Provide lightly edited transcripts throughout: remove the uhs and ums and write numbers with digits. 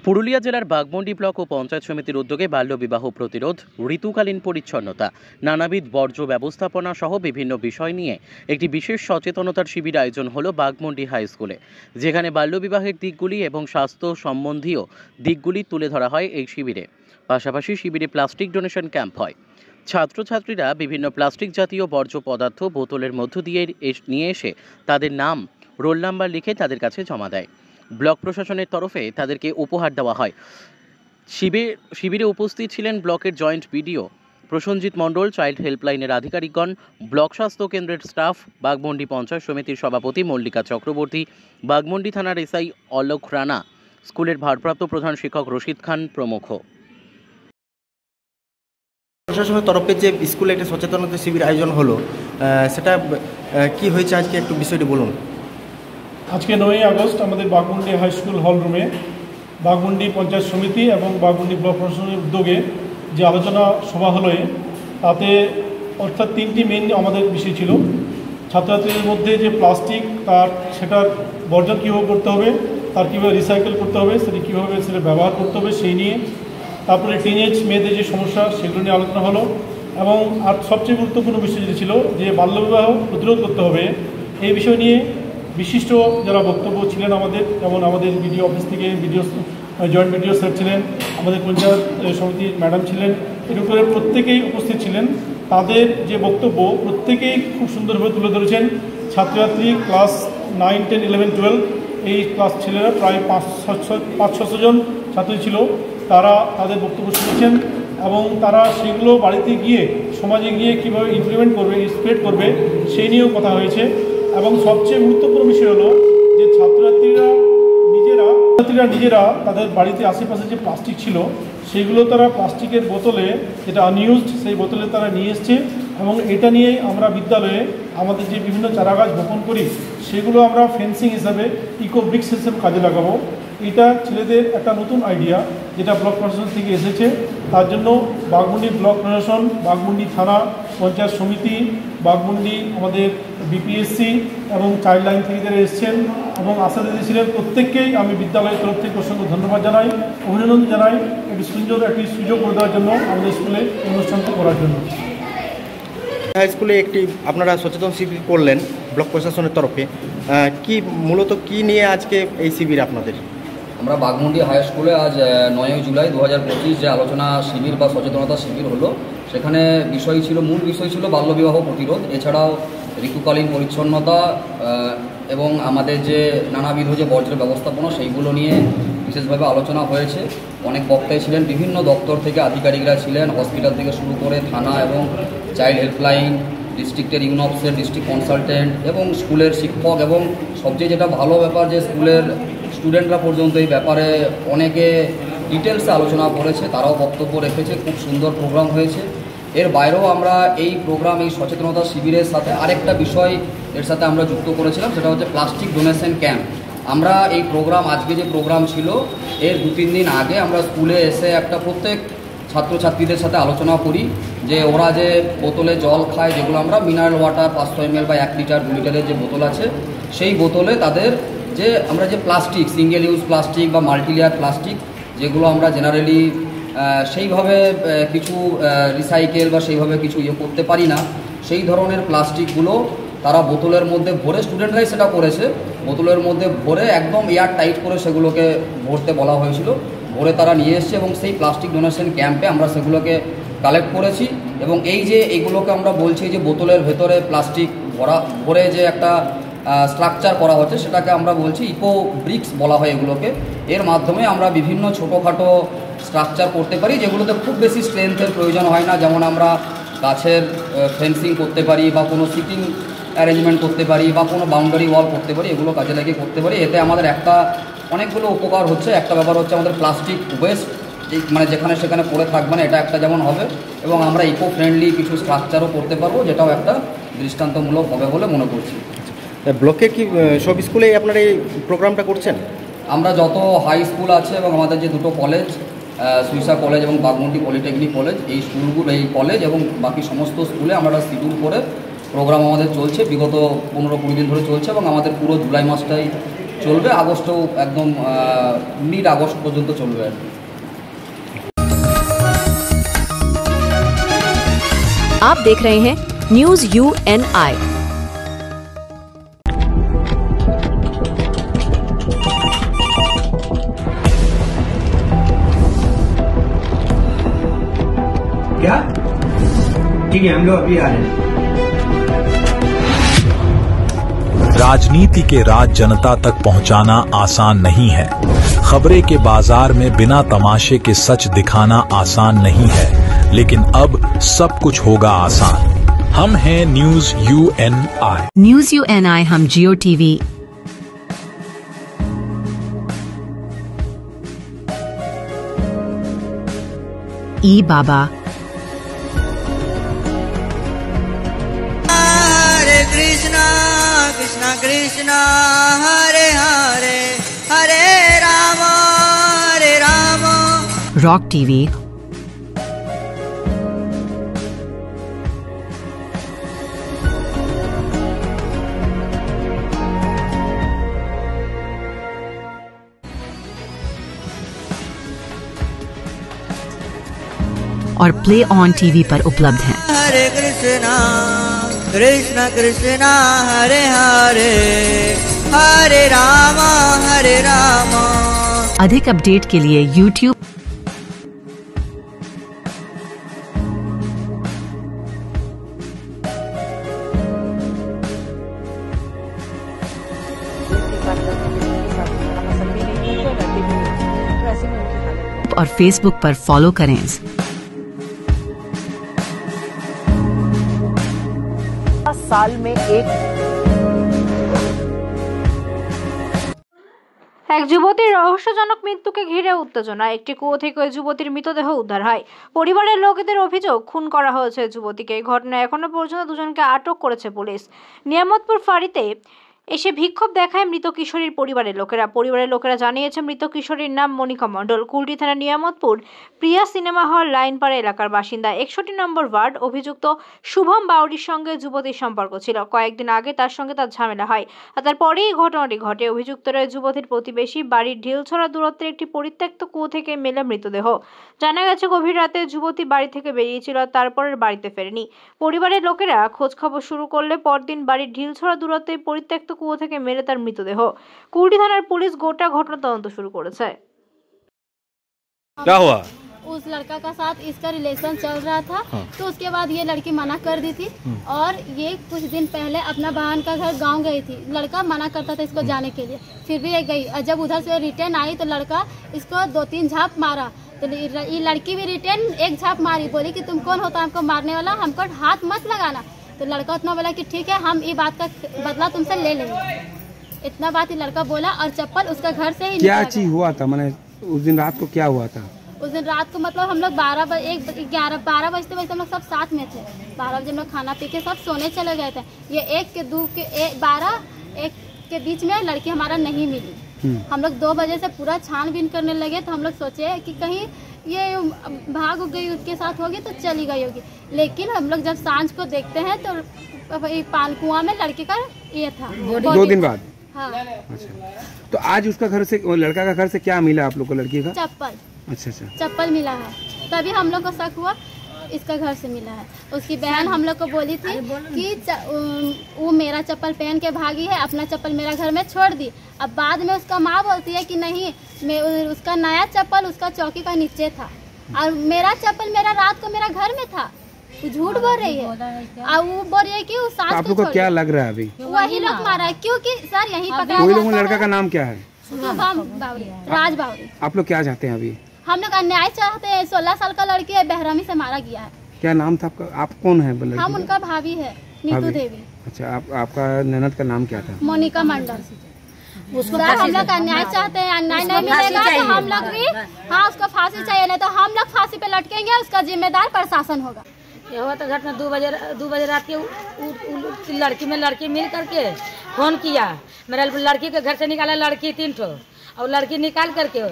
পুরুলিয়া জেলার বাঘমুন্ডি ব্লক ও পঞ্চায়েত সমিতির উদ্যোগে বাল্যবিবাহ প্রতিরোধ, ঋতুকালীন পরিচ্ছন্নতা, নানাবিধ বর্জ্য ব্যবস্থাপনা সহ বিভিন্ন বিষয় নিয়ে একটি বিশেষ সচেতনতার শিবির আয়োজন হলো বাঘমুন্ডি হাই স্কুলে, যেখানে বাল্যবিবাহের দিকগুলি এবং স্বাস্থ্য সম্বন্ধীয় দিকগুলি তুলে ধরা হয় এই শিবিরে। পাশাপাশি শিবিরে প্লাস্টিক ডোনেশন ক্যাম্প হয়। ছাত্রছাত্রীরা বিভিন্ন প্লাস্টিক জাতীয় বর্জ্য পদার্থ বোতলের মধ্য দিয়ে নিয়ে এসে তাদের নাম, রোল নাম্বার লিখে তাদের কাছে জমা দেয়। ব্লক প্রশাসনের তরফে তাদেরকে উপহার দেওয়া হয়। শিবিরে উপস্থিত ছিলেন ব্লকের জয়েন্ট বিডিও প্রসেনজিৎ মণ্ডল, চাইল্ড হেল্পলাইনের আধিকারিকগণ, ব্লক স্বাস্থ্য কেন্দ্রের স্টাফ, বাঘমুন্ডি পঞ্চায়েত সমিতির সভাপতি মল্লিকা চক্রবর্তী, বাঘমুন্ডি থানার এসআই অলোক রানা, স্কুলের ভারপ্রাপ্ত প্রধান শিক্ষক রশিদ খান প্রমুখ। প্রশাসনের তরফে যে স্কুলে একটা সচেতনতা শিবির আয়োজন হলো, সেটা কি হয়েছে আজকে একটু বিষয়টি বলুন। আজকে 9ই আগস্ট আমাদের বাঘমুন্ডি হাই স্কুল হল রুমে বাঘমুন্ডি পঞ্চায়েত সমিতি এবং বাঘমুন্ডি ব্লক প্রশাসনের উদ্যোগে যে আলোচনা সভা হলো, তাতে অর্থাৎ 3টি মেইন আমাদের বিষয় ছিল। ছাত্রছাত্রীদের মধ্যে যে প্লাস্টিক, সেটার বর্জন কীভাবে করতে হবে, তার কীভাবে রিসাইকেল করতে হবে, সেটা ব্যবহার করতে হবে সেই নিয়ে। তারপরে টিনেজ মেয়েদের যে সমস্যা, সেগুলো নিয়ে আলোচনা হলো। এবং আর সবচেয়ে গুরুত্বপূর্ণ বিষয় যেটি ছিল যে বাল্যবিবাহ প্রতিরোধ করতে হবে, এই বিষয় নিয়ে বিশিষ্ট যারা বক্তব্য ছিলেন আমাদের, যেমন আমাদের বিডিও অফিস থেকে জয়েন্ট বিডিও স্যার ছিলেন, আমাদের পঞ্চায়েত সমিতির ম্যাডাম ছিলেন, এর উপরে প্রত্যেকেই উপস্থিত ছিলেন। তাদের যে বক্তব্য প্রত্যেকেই খুব সুন্দরভাবে তুলে ধরেছেন। ছাত্রছাত্রী ক্লাস 9, 10, 11, 12 এই ক্লাস ছেলেরা প্রায় 500-600 জন ছাত্রী ছিল। তারা তাদের বক্তব্য শুনেছেন এবং তারা সেগুলো বাড়িতে গিয়ে, সমাজে গিয়ে কীভাবে ইমপ্লিমেন্ট করবে, স্প্রেড করবে, সেই নিয়েও কথা হয়েছে। এবং সবচেয়ে গুরুত্বপূর্ণ বিষয় হলো যে ছাত্রছাত্রীরা নিজেরা তাদের বাড়িতে আশেপাশে যে প্লাস্টিক ছিল, সেগুলো তারা প্লাস্টিকের বোতলে, যেটা আনইউজড, সেই বোতলে তারা নিয়ে এসছে। এবং এটা নিয়েই আমরা বিদ্যালয়ে আমাদের যে বিভিন্ন চারাগাছ বপন করি, সেগুলো আমরা ফেন্সিং হিসাবে, ইকো ব্রিক্স হিসেবে কাজে লাগাবো। এটা ছেলেদের একটা নতুন আইডিয়া, যেটা ব্লক প্রশাসন থেকে এসেছে। তার জন্য বাঘমুন্ডি ব্লক প্রশাসন, বাঘমুন্ডি থানা, পঞ্চায়েত সমিতি, বাঘমুন্ডি আমাদের বিপিএসসি এবং চাইল্ড লাইন থেকে যারা এসেছেন এবং আশা দিয়েছিলেন, প্রত্যেককেই আমি বিদ্যালয়ের তরফ থেকে অসংখ্য ধন্যবাদ জানাই, অভিনন্দন জানাই একটি সুযোগ করে দেওয়ার জন্য, আমাদের স্কুলে অনুষ্ঠানটি করার জন্য। হাই স্কুলে একটি আপনারা সচেতন শিবির করলেন ব্লক প্রশাসনের তরফে, মূলত কি নিয়ে আজকে এই শিবির আপনাদের? আমরা বাঘমুন্ডি হাই স্কুলে আজ 9ই জুলাই 2025 যে আলোচনা শিবির বা সচেতনতা শিবির হলো, সেখানে মূল বিষয় ছিল বাল্যবিবাহ প্রতিরোধ। এছাড়াও ঋতুকালীন পরিচ্ছন্নতা এবং আমাদের যে নানাবিধ যে বর্জ্য ব্যবস্থাপনা, সেইগুলো নিয়ে বিশেষভাবে আলোচনা হয়েছে। অনেক বক্তাই ছিলেন, বিভিন্ন দপ্তর থেকে আধিকারিকরা ছিলেন, হসপিটাল থেকে শুরু করে থানা এবং চাইল্ড হেল্পলাইন, ডিস্ট্রিক্টের ইউনঅফসের ডিস্ট্রিক্ট কনসালটেন্ট এবং স্কুলের শিক্ষক। এবং সবচেয়ে যেটা ভালো ব্যাপার, যে স্কুলের স্টুডেন্টরা পর্যন্ত এই ব্যাপারে অনেকে ডিটেলসে আলোচনা করেছে, তারাও বক্তব্য রেখেছে। খুব সুন্দর প্রোগ্রাম হয়েছে। এর বাইরেও আমরা এই সচেতনতা শিবিরের সাথে আরেকটা বিষয় এর সাথে আমরা যুক্ত করেছিলাম, সেটা হচ্ছে প্লাস্টিক ডোনেশন ক্যাম্প। আমরা এই আজকে যে প্রোগ্রাম ছিল, এর 2-3 দিন আগে আমরা স্কুলে এসে প্রত্যেক ছাত্রছাত্রীদের সাথে আলোচনা করি যে ওরা যে বোতলে জল খায়, যেগুলো আমরা মিনারেল ওয়াটার 500 ml বা 1 লিটার 2 লিটারের যে বোতল আছে, সেই বোতলে তাদের আমরা যে প্লাস্টিক, সিঙ্গেল ইউজ প্লাস্টিক বা মাল্টিলেয়ার প্লাস্টিক, যেগুলো আমরা জেনারেলি সেইভাবে কিছু রিসাইকেল বা সেইভাবে কিছু করতে পারি না, সেই ধরনের প্লাস্টিকগুলো তারা বোতলের মধ্যে ভরে, স্টুডেন্টরাই সেটা করেছে, বোতলের মধ্যে ভরে একদম এয়ার টাইট করে সেগুলোকে ভরতে বলা হয়েছিল, ভরে তারা নিয়ে এসছে। এবং সেই প্লাস্টিক ডোনেশন ক্যাম্পে আমরা সেগুলোকে কালেক্ট করেছি। এবং এইগুলোকে আমরা বলছি যে বোতলের ভেতরে প্লাস্টিক ভরে যে একটা স্ট্রাকচার করা হচ্ছে, সেটাকে আমরা বলছি ইকো ব্রিক্স বলা হয় এগুলোকে। এর মাধ্যমে আমরা বিভিন্ন ছোটোখাটো স্ট্রাকচার করতে পারি, যেগুলোতে খুব বেশি স্ট্রেংথের প্রয়োজন হয় না। যেমন আমরা গাছের ফেন্সিং করতে পারি, বা কোনো সিটিং অ্যারেঞ্জমেন্ট করতে পারি, বা কোনো বাউন্ডারি ওয়াল করতে পারি, এগুলো কাজে লাগিয়ে করতে পারি। এতে আমাদের অনেকগুলো উপকার হচ্ছে। একটা ব্যাপার হচ্ছে আমাদের প্লাস্টিক ওয়েস্ট যেখানে সেখানে পড়ে থাকবে না, এটা একটা যেমন হবে, এবং আমরা ইকো ফ্রেন্ডলি কিছু স্ট্রাকচারও করতে পারবো, যেটাও একটা দৃষ্টান্তমূলক হবে বলে মনে করছি। ব্লকে কি সব স্কুলেই আপনারা এই প্রোগ্রামটা করছেন? আমরা যত হাই স্কুল আছে এবং আমাদের যে 2টো কলেজ, সুইসা কলেজ এবং বাঘমুন্ডি পলিটেকনিক কলেজ, এই কলেজ এবং বাকি সমস্ত স্কুলে আমরা শিডিউল করে প্রোগ্রাম আমাদের চলছে, বিগত 15-20 দিন ধরে চলছে। এবং আমাদের পুরো জুলাই মাসটাই চলবে আগস্টও একদম মিড আগস্ট পর্যন্ত চলবে আর কি। आप देख रहे हैं न्यूज UNI। क्या? ठीक है, हम लोग अभी आ रहे हैं। राजनीति के राज जनता तक पहुंचाना आसान नहीं है। खबरें के बाजार में बिना तमाशे के सच दिखाना आसान नहीं है, लेकिन अब सब कुछ होगा आसान। हम हैं न्यूज UNI। न्यूज UNI हम जियो टीवी, ई बाबा, हरे कृष्णा कृष्णा कृष्णा हरे हरे हरे राम रॉक टीवी, और प्ले ऑन टीवी पर उपलब्ध हैं। हरे कृष्णा कृष्णा कृष्णा हरे हरे हरे राम अधिक अपडेट के लिए YouTube और Facebook पर फॉलो करें। साल में এক যুবতীর রহস্যজনক মৃত্যুকে ঘিরে উত্তেজনা। একটি কুয়ো থেকে ওই যুবতীর মৃতদেহ উদ্ধার হয়। পরিবারের লোকেদের অভিযোগ খুন করা হয়েছে যুবতীকে। এই ঘটনায় এখনো পর্যন্ত দুজনকে আটক করেছে পুলিশ। নিয়ামতপুর ফাঁড়িতে এসে বিক্ষোভ দেখায় মৃত কিশোরীর পরিবারের লোকেরা জানিয়েছে মৃত কিশোরীর নাম মনিকা মণ্ডল, কুলটি থানা নিয়ামতপুর প্রিয়া সিনেমা হল লাইনপাড়া এলাকার বাসিন্দা। 61 নম্বর ওয়ার্ড। অভিযুক্ত শুভম বাউরির সঙ্গে যুবতীর সম্পর্ক ছিল। কয়েকদিন আগে তার সঙ্গে তার ঝামেলা হয়, আর তারপরেই ঘটনাটি ঘটে। অভিযুক্তরা যুবতীর প্রতিবেশী বাড়ির ঢিলছড়া দূরত্বের একটি পরিত্যক্ত কুয়ো থেকে মেলে মৃতদেহ। জানা গেছে গভীর রাতে যুবতী বাড়ি থেকে বেরিয়েছিল, আর তারপরের বাড়িতে ফেরেনি। পরিবারের লোকেরা খোঁজ খবর শুরু করলে পরদিন বাড়ির ঢিলছড়া দূরত্বে পরিত্যক্ত কুয়ো থেকে মেলে তার মৃতদেহ। কুলটি থানার পুলিশ গোটা ঘটনা তদন্ত শুরু করেছে। क्या हुआ? उस लड़का का साथ इसका रिलेशन चल रहा था। तो उसके बाद ये लड़की मना कर दी थी और ये कुछ दिन पहले अपना बहन का घर गांव गई थी। लड़का मना करता था इसको जाने के लिए, फिर भी ये गई। और जब उधर से रिटर्न आई तो लड़का इसको 2-3 झाप मारा। तो ये लड़की भी रिटर्न एक झाप मारी, बोली कि तुम कौन होता हमको मारने वाला, हमको हाथ मत लगाना। तो लड़का उतना बोला कि ठीक है, हम ये बात का बदला तुमसे ले लेंगे। इतना बात ये लड़का बोला और चप्पल उसका घर से ही क्या चीज हुआ था? मैंने उस दिन रात को क्या हुआ था? उस दिन रात को मतलब हम लोग 12 बजते हम लोग सब साथ में थे। 12 बजे हम लोग खाना पी के सब सोने चले गए थे। ये 1 के बीच में लड़की हमारा नहीं मिली। हम लोग 2 बजे से पूरा छानबीन करने लगे। तो हम लोग सोचे कि कहीं ये भाग गई, उसके साथ होगी तो चली गई होगी। लेकिन हम लोग जब सांझ को देखते हैं तो पान कुआं में लड़के का ये था। 2 दिन बाद? हाँ। अच्छा, तो आज उसका घर से, लड़का का घर से क्या मिला आप लोग को? लड़की का चप्पल। अच्छा अच्छा, चप्पल मिला है। तभी हम लोग को शक हुआ इसका घर से मिला है। उसकी बहन हम लोग को बोली थी कि वो मेरा चप्पल पहन के भागी है, अपना चप्पल मेरा घर में छोड़ दी। अब बाद में उसका माँ बोलती है कि नहीं, उसका नया चप्पल उसका चौकी का नीचे था और मेरा चप्पल मेरा रात को मेरा घर में था। झूठ बोल रही है। और वो बोल रही है कि वो सांस। आप लोग को क्या लग रहा है अभी? वही लोग मारा है, क्योंकि सर यहीं पकड़ा। वही लोग, लड़का का नाम क्या है? राज बावरी। आप लोग क्या चाहते हैं अभी? हम लोग अन्याय चाहते हैं। 16 साल का लड़की है, बेहरामी से मारा गया है। क्या नाम था आपका? आप कौन है? हम उनका भाभी है, नीतू देवी। अच्छा, आपका ननद का नाम क्या था? मोनिका मंडल। सर हम लोग अन्याय चाहते हैं, अन्याय नहीं मिलेगा तो हम लोग भी, हाँ उसको फांसी चाहिए, नहीं तो हम लोग फांसी पे लटकेंगे। उसका जिम्मेदार प्रशासन होगा। ये हुआ तो घटना 2 बजे रात के लड़की मिल करके फोन किया। मेरा लड़की के घर से निकाला लड़की 3 ठो, और लड़की निकाल करके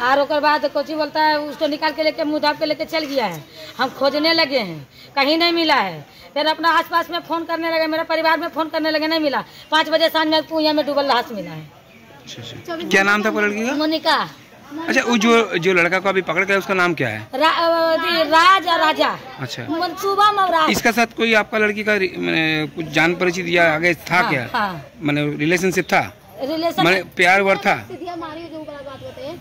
और ओकर बाद कोची बोलता है उसको निकाल के लेके मुँह दाब के लेके चल गया है। हम खोजने लगे हैं, कहीं नहीं मिला है। फिर अपना आसपास में फ़ोन करने लगे, मेरे परिवार में फ़ोन करने लगे, नहीं मिला। 5 बजे सांझ में कुएं में डूबल लाश मिला है। क्या नाम था वो लड़की का? मोनिका। अच्छा, वो जो लड़का को अभी पकड़ गया उसका नाम क्या है? राज और राजा। अच्छा, शुभम और राज। इसका साथ कोई आपका लड़की का कुछ जान परिचित या आगे था? क्या मैंने रिलेशनशिप था? मैंने प्यार वर था?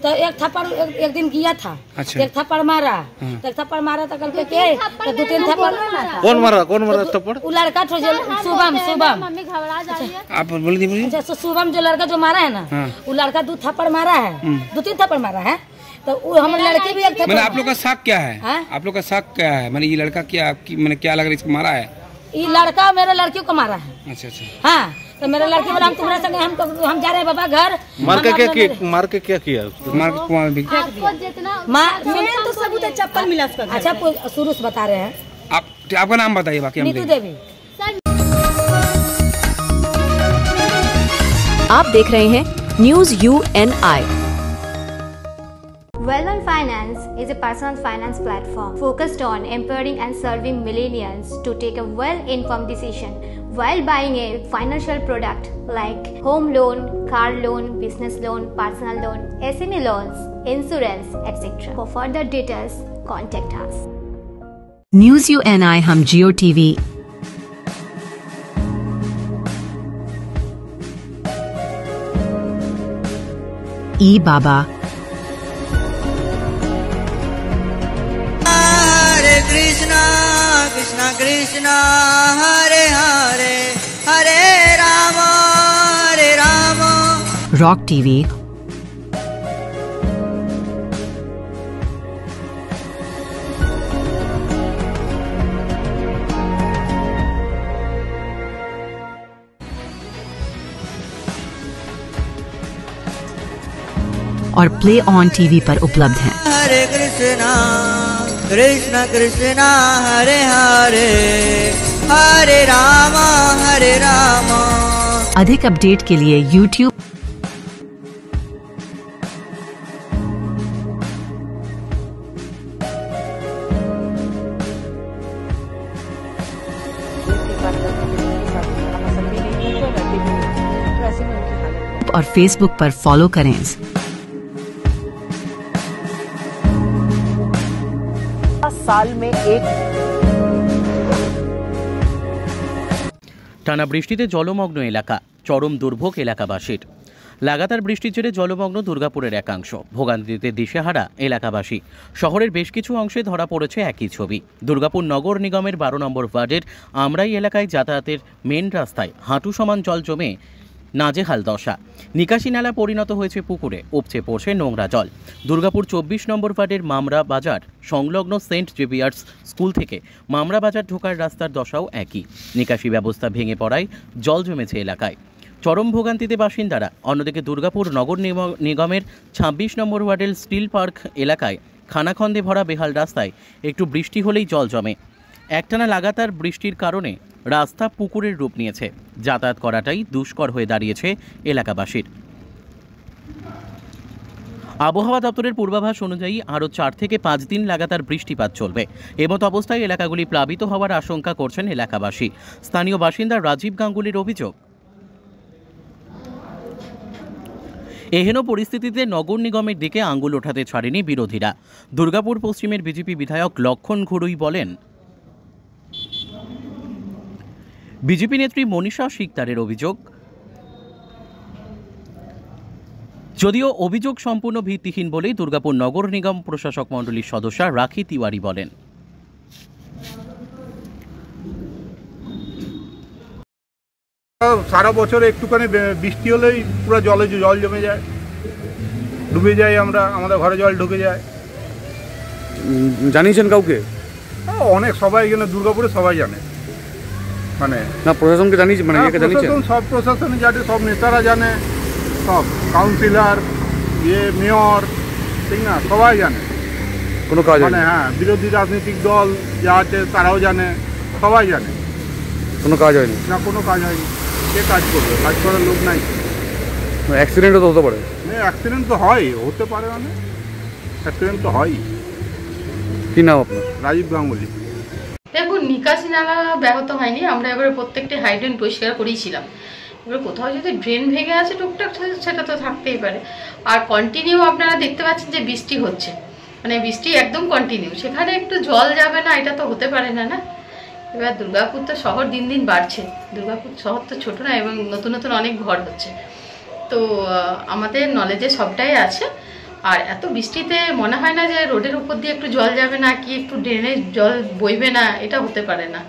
तो एक थप्पड़ एक दिन किया था। अच्छा। एक थप्पड़ मारा, एक थप्पड़ मारा तो कल के 2-3 थप्पड़। कौन मारा थप्पड़? वो लड़का था जो शुभम। आप बोल दी। अच्छा, शुभम जो लड़का जो मारा है ना, वो लड़का 2 थप्पड़ मारा है, 2-3 थप्पड़ मारा है। तो वो हम लड़की भी एक थप्पड़। मैंने आप लोग का शक क्या है? आप लोग का शक क्या है? मैंने ये लड़का क्या मैंने क्या लग रहा है इसको मारा है? ये लड़का मेरे लड़की को मारा है। अच्छा। हाँ, तो मेरा लड़की बोला हम तुम्हारे संग हम जा रहे हैं बाबा घर। मार के क्या किया उसको? मार के कुआं में भी। तो सबूत चप्पल मिला उसका। अच्छा, शुरू से बता रहे हैं। आपका नाम बताइए बाकी। नीतू देवी। आप देख रहे हैं news UNI। Well-Known Finance is a personal finance platform focused on empowering and serving millennials to take a well-informed decision while buying a financial product like home loan, car loan, business loan, personal loan, SME loans, insurance, etc. For further details, contact us. News UNI हम जियो TV, बाबा, Krishna Krishna Krishna Hare Hare Hare Rama rock TV, और play on TV पर उपलब्ध हैं। Hare Krishna Krishna Krishna Hare Hare Hare Rama अधिक update के लिए YouTube और Facebook पर फॉलो करें। साल में एक টানা বৃষ্টিতে জলমগ্ন এলাকা, চরম দুর্ভোগ এলাকাবাসীর। লাগাতার বৃষ্টির জেরে জলমগ্ন দুর্গাপুরের একাংশ, ভোগান্তিতে দিশেহারা এলাকাবাসী। শহরের বেশ কিছু অংশে ধরা পড়েছে একই ছবি। দুর্গাপুর নগর নিগমের 12 নম্বর ওয়ার্ডের আমরাই এলাকায় যাতায়াতের মেন রাস্তায় হাঁটু সমান জল জমে নাজেহাল দশা। নিকাশি নালা পরিণত হয়েছে পুকুরে, উপচে পড়ছে নোংরা জল। দুর্গাপুর 24 নম্বর ওয়ার্ডের মামরা বাজার সংলগ্ন সেন্ট জেভিয়ার্স স্কুল থেকে মামরা বাজার ঢোকার রাস্তার দশাও একই। নিকাশি ব্যবস্থা ভেঙে পড়ায় জল জমেছে এলাকায়, চরম ভোগান্তিতে বাসিন্দারা। অন্যদিকে দুর্গাপুর নগর নিগমের 26 নম্বর ওয়ার্ডের স্টিল পার্ক এলাকায় খানাখন্দে ভরা বেহাল রাস্তায় একটু বৃষ্টি হলেই জল জমে। একটানা লাগাতার বৃষ্টির কারণে রাস্তা পুকুরের রূপ নিয়েছে, যাতায়াত করাটাই দুষ্কর হয়ে দাঁড়িয়েছে এলাকাবাসীর। আবহাওয়া দপ্তরের পূর্বাভাস অনুযায়ী আরও 4 থেকে 5 দিন লাগাতার বৃষ্টিপাত চলবে। এমত অবস্থায় এলাকাগুলি প্লাবিত হওয়ার আশঙ্কা করছেন এলাকাবাসী। স্থানীয় বাসিন্দা রাজীব গাঙ্গুলির অভিযোগ, এহেন পরিস্থিতিতে নগর নিগমের দিকে আঙুল ওঠাতে ছাড়েনি বিরোধীরা। দুর্গাপুর পশ্চিমের বিজেপি বিধায়ক লক্ষণ ঘুরুই বলেন, বিজেপি নেত্রী মনীষা শিকদারের অভিযোগ, যদিও অভিযোগ সম্পূর্ণ ভিত্তিহীন বলেই দুর্গাপুর নগর নিগম প্রশাসক মণ্ডলীর সদস্য রাখি তিওয়ারি বলেন। সারা বছর একটুখানি বৃষ্টি হলেই পুরো জল জমে যায়, ডুবে যাই আমরা, আমাদের ঘরে জল ঢুকে যায়। জানিয়েছেন কাউকে? অনেক, সবাই এখানে দুর্গাপুরে সবাই জানে, মানে না প্রশাসনকে জানিয়েছে, মানে প্রশাসন, সব প্রশাসনে জানে, সব নেতারা জানে, সব কাউন্সিলর, মেয়র, ঠিক না, সবাই জানে। কোনো কাজ মানে হ্যাঁ, বিরোধী রাজনৈতিক দল যা আছে তারাও জানে, সবাই জানে। কোনো কাজ হয়নি? না, কোনো কাজ হয়নি। কে কাজ করবে? কাজ করার লোক নাই। অ্যাক্সিডেন্টও তো হতে পারে। অ্যাক্সিডেন্ট তো হয়, হতে পারে, মানে অ্যাক্সিডেন্ট তো হয়। কি নাম আপনার? রাজীব গাঙ্গুলি। দেখুন, নিকাশি নালা ব্যাহত হয়নি, আমরা এবারে প্রত্যেকটি হাইড্রেন পরিষ্কার করেছিলাম। এবার কোথাও যদি ড্রেন ভেঙে আছে টুকটাক সেটা তো থাকতেই পারে। আর কন্টিনিউ আপনারা দেখতে পাচ্ছেন যে বৃষ্টি হচ্ছে, মানে বৃষ্টি একদম কন্টিনিউ, সেখানে একটু জল যাবে না এটা তো হতে পারে না। না, এবার দুর্গাপুর তো শহর দিন দিন বাড়ছে, দুর্গাপুর শহর তো ছোট না, এবং নতুন নতুন অনেক ঘর হচ্ছে, তো আমাদের নলেজে সবটাই আছে। আর এত বৃষ্টিতে মনে হয় না যে রোডের উপর দিয়ে একটু জল যাবে না, কি একটু ড্রেনে জল বইবে না, এটা হতে পারে না।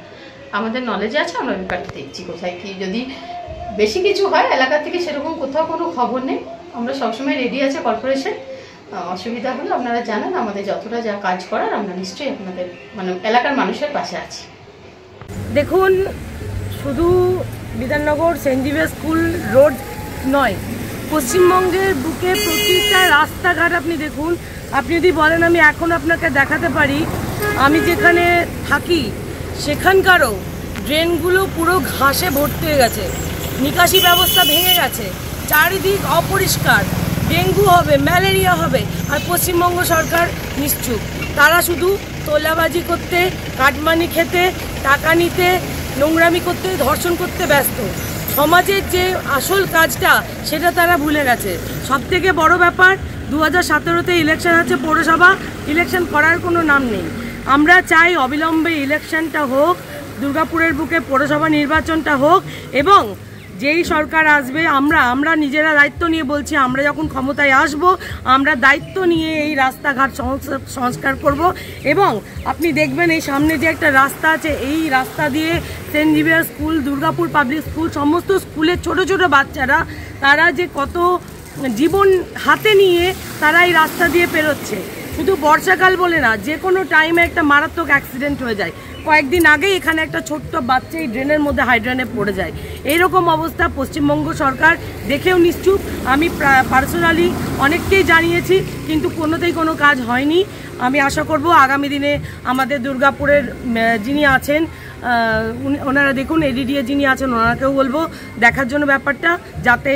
আমাদের নলেজে আছে, আমরা ব্যাপারটা দেখছি কোথায় কি যদি বেশি কিছু হয়। এলাকা থেকে সেরকম কোথাও কোনো খবর নেই, আমরা সবসময় রেডি আছে কর্পোরেশন। অসুবিধা হলে আপনারা জানান, আমাদের যতটা যা কাজ করার আমরা নিশ্চয়ই আপনাদের মানে এলাকার মানুষের পাশে আছি। দেখুন, শুধু Bidhannagar Saint Xavier school road নয়, পশ্চিমবঙ্গের বুকে প্রতিটা রাস্তাঘাট আপনি দেখুন। আপনি যদি বলেন আমি এখন আপনাকে দেখাতে পারি, আমি যেখানে থাকি সেখানকারও ড্রেনগুলো পুরো ঘাসে ভর্তি হয়ে গেছে, নিকাশি ব্যবস্থা ভেঙে গেছে, চারিদিক অপরিষ্কার, ডেঙ্গু হবে, ম্যালেরিয়া হবে। আর পশ্চিমবঙ্গ সরকার নিশ্চুপ, তারা শুধু তোলাবাজি করতে, কাটমানি খেতে, টাকা নিতে, নোংরামি করতে, ধর্ষণ করতে ব্যস্ত। সমাজের যে আসল কাজটা সেটা তারা ভুলে গেছে। সবথেকে বড় ব্যাপার, 2017-তে ইলেকশন আছে, পৌরসভা ইলেকশন করার কোনো নাম নেই। আমরা চাই অবিলম্বে ইলেকশনটা হোক, দুর্গাপুরের বুকে পৌরসভা নির্বাচনটা হোক, এবং যেই সরকার আসবে আমরা নিজেরা দায়িত্ব নিয়ে বলছি, আমরা যখন ক্ষমতায় আসব আমরা দায়িত্ব নিয়ে এই রাস্তাঘাট সংস্কার করব। এবং আপনি দেখবেন এই সামনে যে একটা রাস্তা আছে, এই রাস্তা দিয়ে Saint Xavier school, Durgapur public school, সমস্ত স্কুলের ছোট ছোট বাচ্চারা তারা যে কত জীবন হাতে নিয়ে তারা এই রাস্তা দিয়ে পেরোচ্ছে। শুধু বর্ষাকাল বলে না, যে কোনো টাইমে একটা মারাত্মক অ্যাক্সিডেন্ট হয়ে যায়। কয়েকদিন আগেই এখানে একটা ছোট্ট বাচ্চা এই ড্রেনের মধ্যে হাইড্রেনে পড়ে যায়। এইরকম অবস্থা পশ্চিমবঙ্গ সরকার দেখেও নিশ্চুপ। আমি পার্সোনালি অনেককেই জানিয়েছি, কিন্তু কোনোতেই কোনো কাজ হয়নি। আমি আশা করব আগামী দিনে আমাদের দুর্গাপুরের যিনি আছেন ওনারা দেখুন, এডিডিএ যিনি আছেন ওনাকেও বলবো দেখার জন্য ব্যাপারটা, যাতে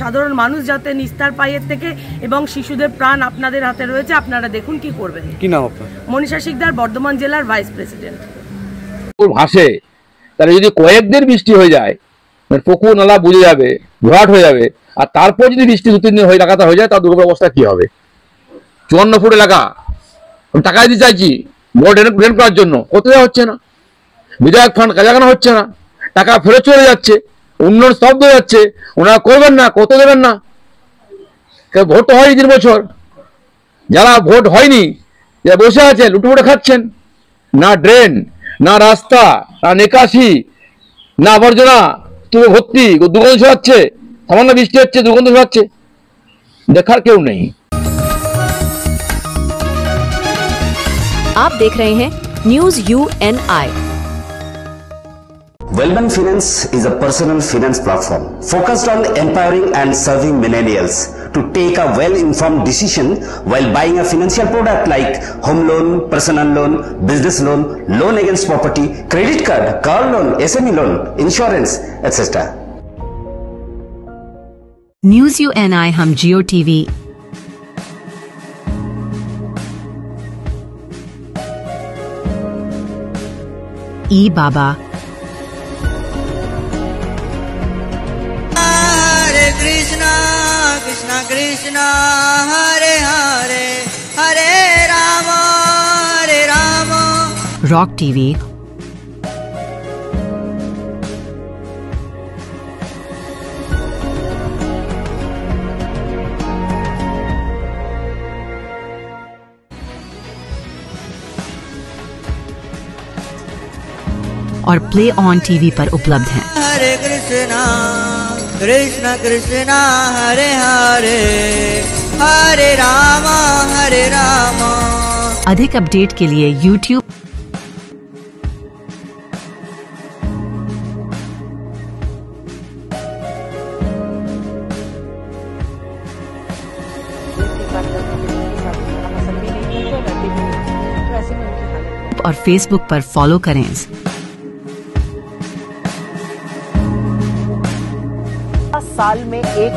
সাধারণ মানুষ যাতে নিস্তার পায় এর থেকে, এবং শিশুদের প্রাণ আপনাদের হাতে রয়েছে, আপনারা দেখুন কি করবেন। কি নাম আপনার? মনীষা শিকদার, বর্ধমান জেলার ভাইস প্রেসিডেন্ট। ভাসে, তাহলে যদি কয়েকদিন বৃষ্টি হয়ে যায়, পুকুর নালা বুঝে যাবে, ভরাট হয়ে যাবে, আর তারপর যদি বৃষ্টি 2-3 দিন হয়ে লাগাতে হয়ে যায়, তার দুর্গম অবস্থা কি হবে? 54 ফুট এলাকা, আমি টাকা দিতে চাইছি বড় ড্রেন করার জন্য, কত দেওয়া হচ্ছে না, বিধায়ক ফান্ড কাজে লাগানো হচ্ছে না, টাকা ফেরত চলে যাচ্ছে, উন্নয়ন স্তব্ধ হয়ে যাচ্ছে, ওনারা করবেন না, কত দেবেন না। ভোট তো হয়নি 3 বছর, যারা ভোট হয়নি যারা বসে আছেন লুটুপুটে খাচ্ছেন, না ড্রেন, না রাস্তা, না নিকাশি, না আবর্জনা তুলে ভর্তি, দুর্গন্ধ ছড়াচ্ছে, সামান্য বৃষ্টি হচ্ছে দুর্গন্ধ ছড়াচ্ছে, দেখার কেউ নেই। आप देख रहे हैं news UNI। Wellman Finance is a personal finance platform focused on empowering and serving millennials to take a well-informed decision while buying a financial product like home loan, personal loan, business loan, loan against property, credit card, car loan, SME loan, insurance, etc. News UNI हम जियो TV ई बाबा हरे Krishna Krishna Krishna Hare Hare Hare Ram rock TV और play on TV पर उपलब्ध हैं। हरे कृष्णा कृष्णा कृष्णा हरे हरे हरे राम अधिक update के लिए YouTube और Facebook पर फॉलो करें। साल में एक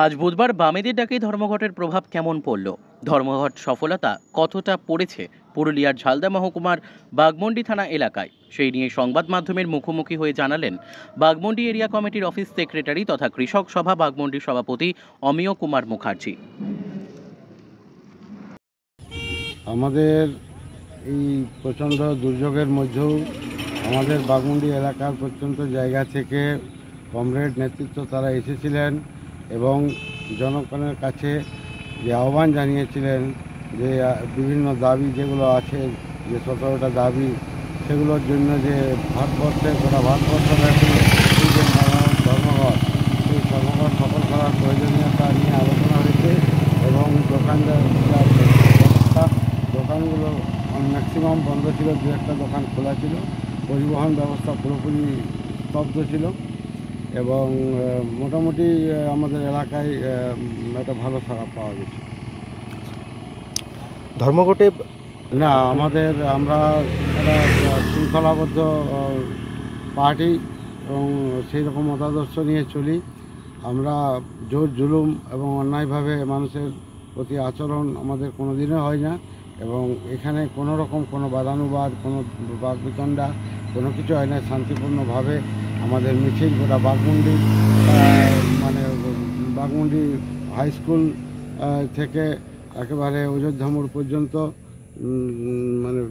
আজ বুধবার বামেদের ডাকে ধর্মঘটের প্রভাব কেমন পড়ল, ধর্মঘট সফলতা কতটা পড়েছে পুরুলিয়ার ঝালদা মহকুমার বাগমন্ডি থানা এলাকায়, সেই নিয়ে সংবাদ মাধ্যমের মুখোমুখি হয়ে জানালেন বাগমন্ডি এরিয়া কমিটির অফিস সেক্রেটারি তথা কৃষক সভা বাগমন্ডির সভাপতি অমিয় কুমার মুখার্জি। আমাদের এই প্রচণ্ড দুর্যোগের মধ্যেও আমাদের বাগমন্ডি এলাকার প্রত্যন্ত জায়গা থেকে কমরেড নেতৃত্ব তারা এসেছিলেন এবং জনগণের কাছে যে আহ্বান জানিয়েছিলেন যে বিভিন্ন দাবি যেগুলো আছে, যে 17টা দাবি, সেগুলোর জন্য যে ভারতবর্ষের গোটা ভারতবর্ষব্যাপী এই যে ধর্মঘট, সেই ধর্মঘট সফল করার প্রয়োজনীয়তা নিয়ে আলোচনা হয়েছে এবং দোকানগুলো ম্যাক্সিমাম বন্ধ ছিল, দু একটা দোকান খোলা ছিল, পরিবহন ব্যবস্থা পুরোপুরি স্তব্ধ ছিল এবং মোটামুটি আমাদের এলাকায় একটা ভালো সাড়া পাওয়া গেছে। ধর্মঘটে না আমরা একটা শৃঙ্খলাবদ্ধ পার্টি এবং সেই রকম মতাদর্শ নিয়ে চলি। আমরা জোর জুলুম এবং অন্যায়ভাবে মানুষের প্রতি আচরণ আমাদের কোনো দিনও হয় না এবং এখানে কোনো রকম কোনো বাদানুবাদ, কোনো বাকবিতণ্ডা, কোনো কিছু হয় না। শান্তিপূর্ণভাবে আমাদের মিছিল গোটা বাগমুন্ডি বাগমুন্ডি হাই স্কুল থেকে একেবারে অযোধ্যা মোড় পর্যন্ত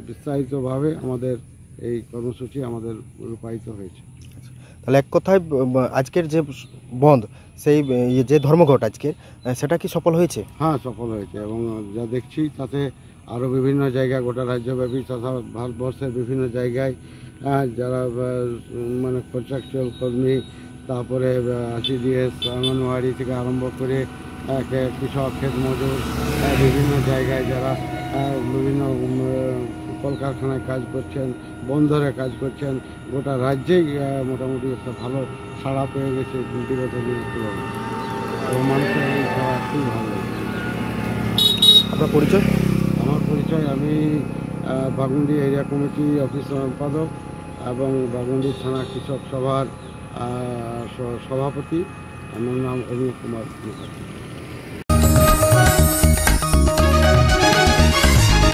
বিস্তারিতভাবে আমাদের এই কর্মসূচি আমাদের রূপায়িত হয়েছে। তাহলে এক কথায় আজকের যে বন্ধ, সেই যে ধর্মঘট আজকে, সেটা কি সফল হয়েছে? হ্যাঁ, সফল হয়েছে এবং যা দেখছি তাতে আরও বিভিন্ন জায়গায় গোটা রাজ্যব্যাপী তথা ভারতবর্ষের বিভিন্ন জায়গায় যারা কন্ট্রাকচুয়াল কর্মী, তারপরে সিডিএস, অঙ্গনওয়াড়ি থেকে আরম্ভ করে কৃষক, ক্ষেত মজুর, বিভিন্ন জায়গায় যারা বিভিন্ন কলকারখানায় কাজ করছেন, বন্দরে কাজ করছেন, গোটা রাজ্যেই মোটামুটি একটা ভালো সাড়া পেয়ে গেছে বিগত দিনের তুলনায় এবং মানুষের এই সাড়া খুবই ভালো লাগছে। আপনার পরিচয়? আমার পরিচয়, আমি বাগমন্ডি এরিয়া কমিটি অফিস সম্পাদক এবং বাগমন্ডি থানা কৃষক সভার সভাপতি। আমার নাম অমিয় কুমার মুখার্জি।